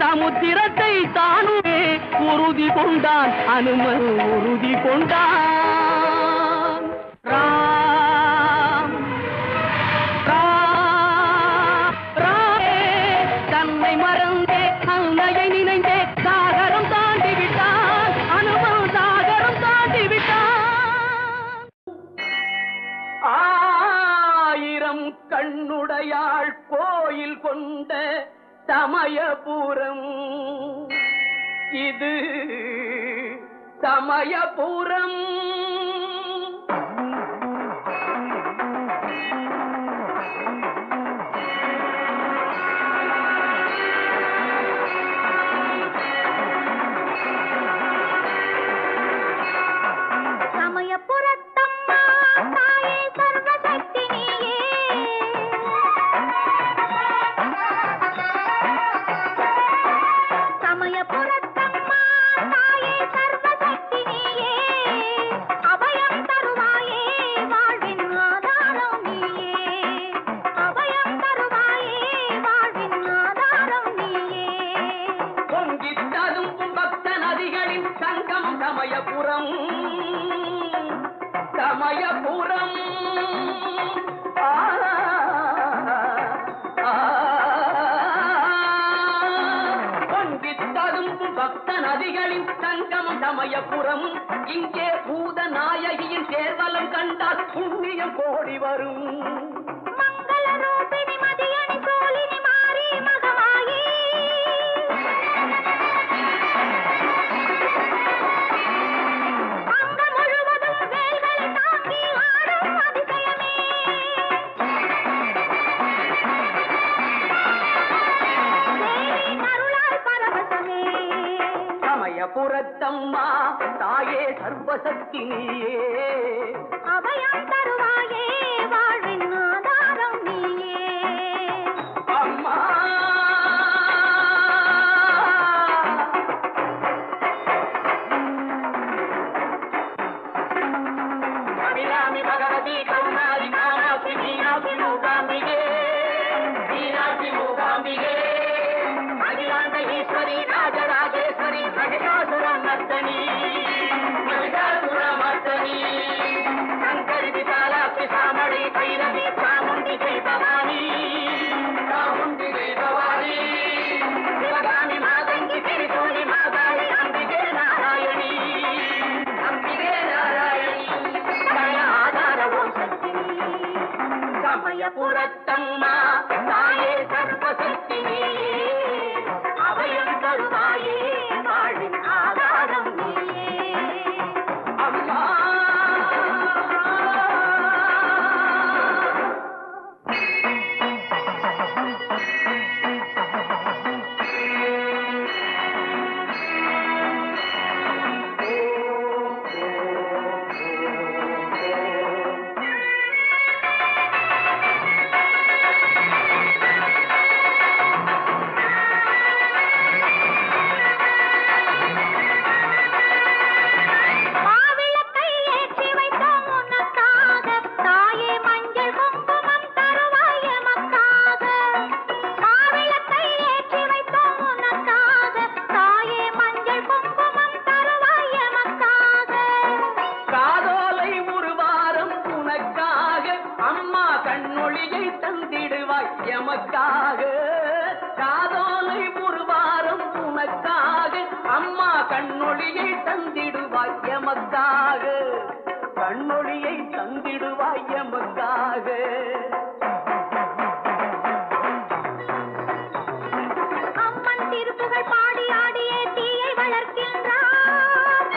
சமுத்திரத்தை தானுமே உறுதி கொண்டான் அனுமன் உறுதி கொண்டான் ராம் ராம் ராமே தன்னை மறந்தே அன்னையை நினைந்தே சாகரம் தாண்டி விட்டான் அனுமன் சாகரம் தாண்டி விட்டான் ஆயிரம் கண்ணுடையாள் கோயில் கொண்ட சமயபுரம் இது சமயபுரம் சமயபுரத்தம்மா தாயே சர்வசக்தி நீயே சமயபுரத்தம்மா தாயே சர்வசக்தி நீயே அபயம் தருவாயே வாழ்வின் ஆதாரம் நீயே அபயம் தருவாயே வாழ்வின் ஆதாரம் நீயே பொங்கித்ததும் பக்த நதிகளின் சங்கம் சமயபுரம் சமயபுரம் பொங்கித்ததும் பக்த நதிகளின் சங்கம் சமயபுரம் இங்கே பூத நாயகியின் சேர்வலம் கண்டால் புண்ணியம் கோடி வரும் மங்கள ரூபிணி மதியணி சோலினி மாரி மகமாயி அங்கம் முழுவதும் வேல்களை தாங்கி ஆடும் அதிசயமே தேவி அருளால் பரவசமே சமயபுரத்தம்மா தாயே சர்வசக்தி நீயே அபயம் தருவாயே வாழ்வின் ஆதாரம் நீயே அம்மா அபிராமி பகவதி கருணாதி காமாட்சி மீனாட்சி மூகாம்பிகே மீனாட்சி மூகாம்பிகே அகிலாண்ட ஈஸ்வரி ராஜராஜேஸ்வரி மகிஷாசுர மர்தனி மகிஷாசுர மர்தனி சங்கரி விசாலாட்சி சாமடி பைரவி சாமுண்டி ஜெய் பவானி சாமுண்டி ஜெய் பவானி சிவகாமி மாதங்கி திரிசூலி மாதாளி அம்பிகே நாராயணி அம்பிகே நாராயணி சகல ஆதாரவோம் சக்தி சமயபுரத்தம்மா தாயே சர்வசக்தி நீயே அபயம் தருவாயே வாழ்வின் ஆதாரம் நீயே அம்மா மாவிளக்கை ஏற்றி வைத்தோம் உனக்காக தாயே மஞ்சள் குங்குமம் தருவாய் எமக்காக மாவிளக்கை ஏற்றி வைத்தோம் உனக்காக தாயே மஞ்சள் குங்குமம் தருவாய் எமக்காக காதோலை ஒரு வாரம் உனக்காக அம்மா கண்ணொளியை தந்திடுவாய் எமக்காக காதோலை ஒரு வாரம் உனக்காக அம்மா கண்ணொளியை தந்திடுவாய் எமக்காக கண்ணொளியை தந்திடுவாய் எமக்காக அம்மன் திருப்புகழ் பாடி ஆடியே தீயை வளர்க்கின்றார்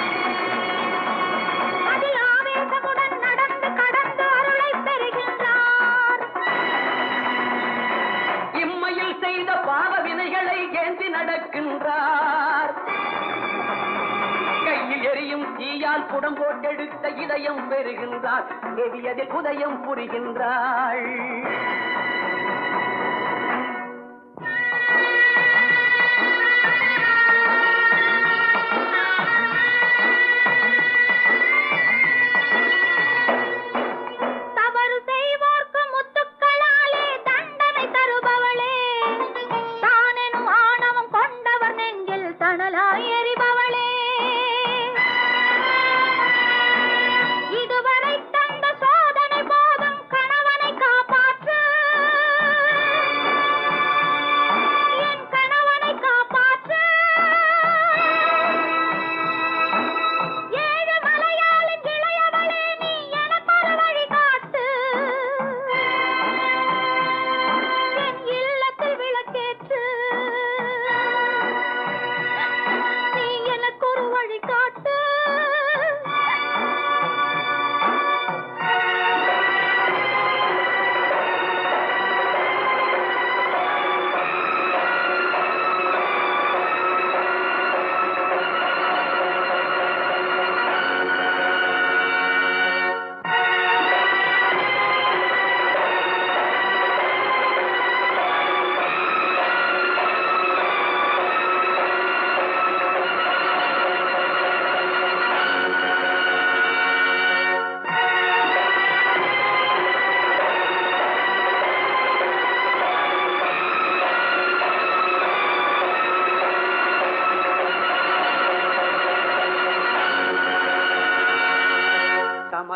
அதில் ஆவேசமுடன் நடந்து கடந்து அருளை பெறுகின்றார் இம்மையில் செய்த பாவ வினைகளை ஏந்தி நடக்கின்றார் கையில் எரியும் தீயால் புடம் போட்டெடுத்த இதயம் பெறுகின்றார் எதியதில் உதயம் புரிகின்றாள் தவறு செய்வோர்க்கு முத்துக்களாலே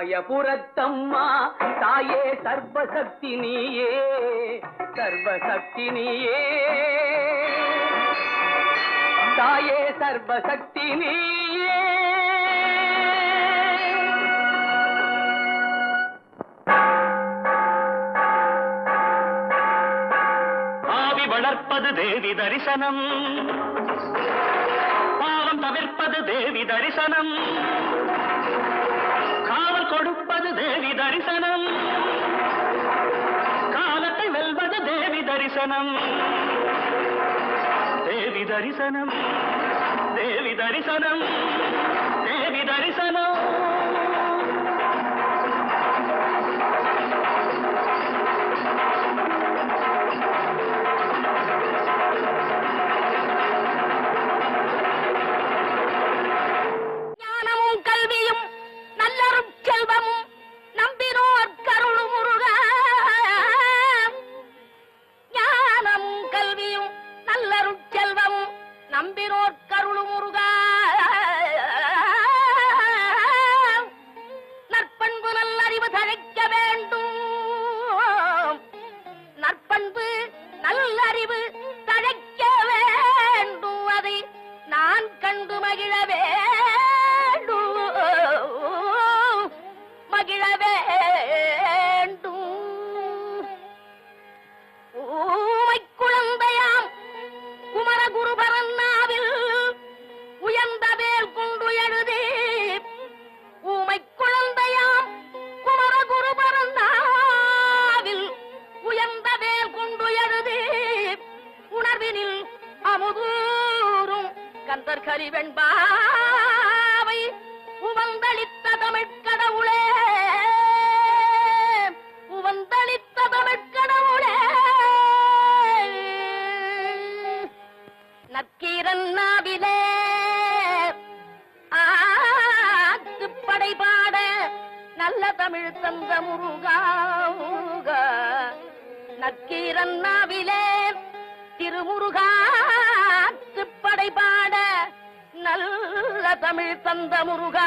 சமயபுரத்தம்மா தாயே சர்வசக்தி நீயே, சர்வசக்தி நீயே, தாயே சர்வசக்தி நீயே. ஆவி வளர்ப்பது தேவி தரிசனம், பாவம் தவிர்ப்பது தேவி தரிசனம், காவல் கொடுப்பது தேவி தரிசனம், காலத்தை வெல்வது தேவி தரிசனம், தேவி தரிசனம், தேவி தரிசனம், தேவி தரிசனம். கரிவெண்பாவை உவந்தளித்த தமிழ்க்கடவுளே, உவந்தளித்த தமிழ்க்கடவுளே. நக்கீரன் நாவிலே ஆத்துப்படை பாட நல்ல தமிழ் தந்த முருகா, நக்கீரன் நாவிலே திருமுருகா படை பாட நல்ல தமிழ் தந்த முருகா.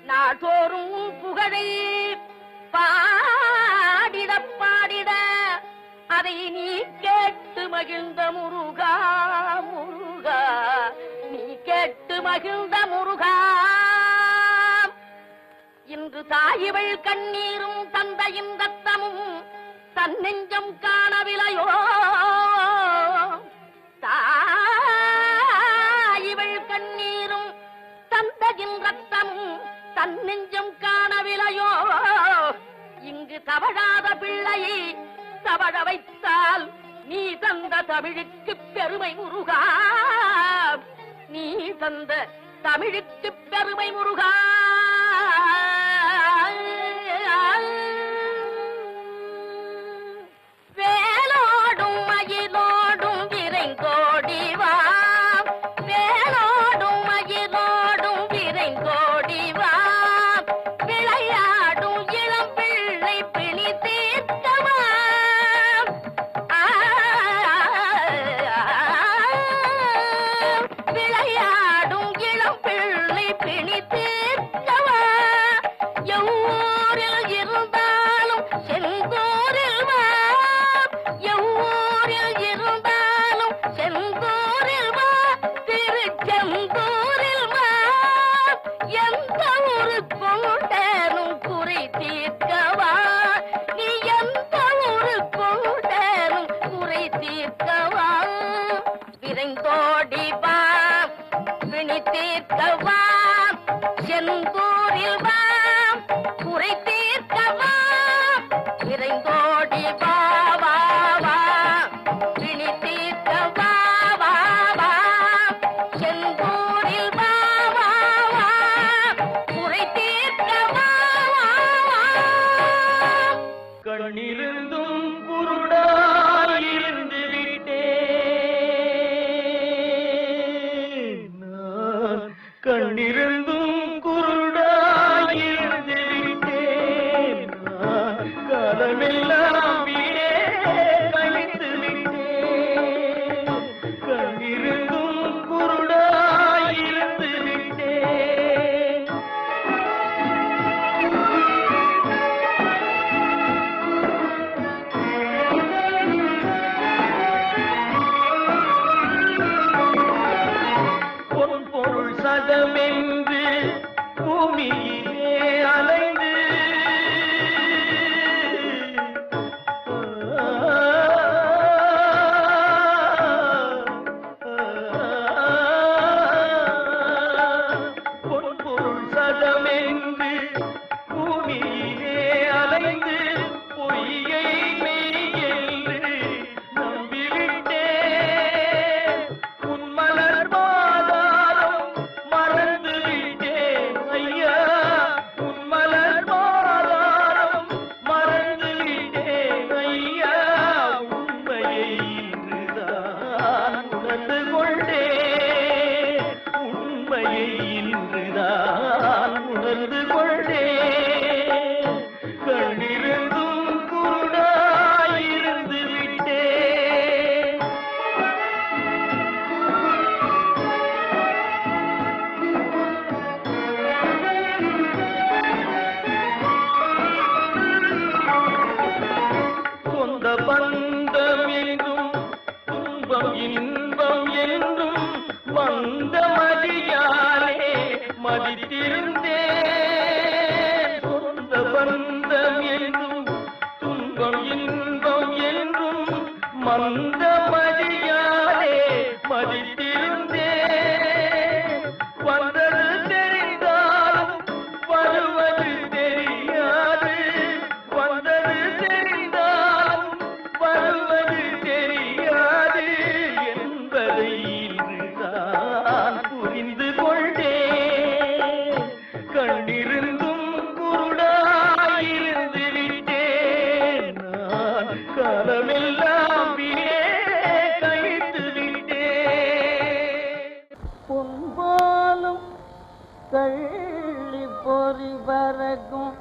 நாள்தோறும் புகழை பாடிட பாடிட அதை நீ கேட்டு மகிழ்ந்த முருகா, முருகா நீ கேட்டு மகிழ்ந்த முருகா. இன்று தாயிவள் கண்ணீரும் தந்தையின் ரத்தமும் தன்னெஞ்சம் காணவில்லையோ, தாயிவள் கண்ணீரும் தந்தையின் ரத்தமும் தன்னெஞ்சம் காணவில்லையோ. இங்கு தவழாத பிள்ளையை தவழ வைத்தால் நீ தந்த தமிழுக்கு பெருமை முருகா, நீ தந்த தமிழுக்கு பெருமை முருகா. வேலோடும் மயிலோடும் விரைந்தோடி வா, வேலோடும் மயிலோடும் விரைந்தோடி வா, விளையாடும் இளம் பிள்ளை பிணி தீர்க்கவா, விளையாடும் இளம் பிள்ளை பிணி தீர்க்கவா. எவ்வூரில் இருந்தாலும் செந்தூரில் வா, எவ்வூரில் இருந்தாலும் செந்தூரில் வா, திருச்செந்தூரில் வா. எந்த ஒரு கொண்டேனும் குறை தீர்க்கவா, நீ எந்த ஒரு கொண்டேனும் குறை தீர்க்கவா. விரைந்தோடி வா, வினி தீர்க்கவா, செந்தூரில் வா, குறை தீர்க்கவா. விரைந்தோடி வா, வா வா, வினி தீர்க்கவா, வா வா, செந்தூரில் வா, வா வா, குறை தீர்க்கவா, வா வா. கண்ணிருந்தும் குருடாயிருந்து விட்டேன் நான், கண்ணிருந்தும் குருடாயிருந்து விட்டேன் நான், காலமெல்லாம் வீணே மதித்திருந்தேன் சொந்த பந்தம் என்றும் துன்பம் இன்பம் என்றும் மந்த மதியாலே மதித்திருந்தேன் வந்தது தெரிந்தாலும் வருவது தெரியாது வந்தது தெரிந்தாலும் வருவது தெரியாது என்பதை இன்றுதான் புரிந்து கொண்டேன் கண்ணிருந்தும் குருடாயிருந்து விட்டேன் நான் காலமெல்லாம் வீணே கழித்து விட்டேன் பொன்பாலும் கள்ளி பொறி பறக்கும்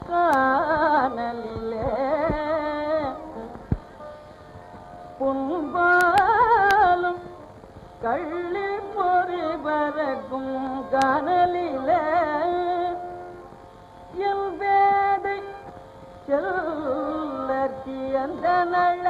காணலிலே பொன்பாலும் கள்ளி பொறி பறக்கும் காணலிலே என் வேதை செல்லி அந்த நள்ள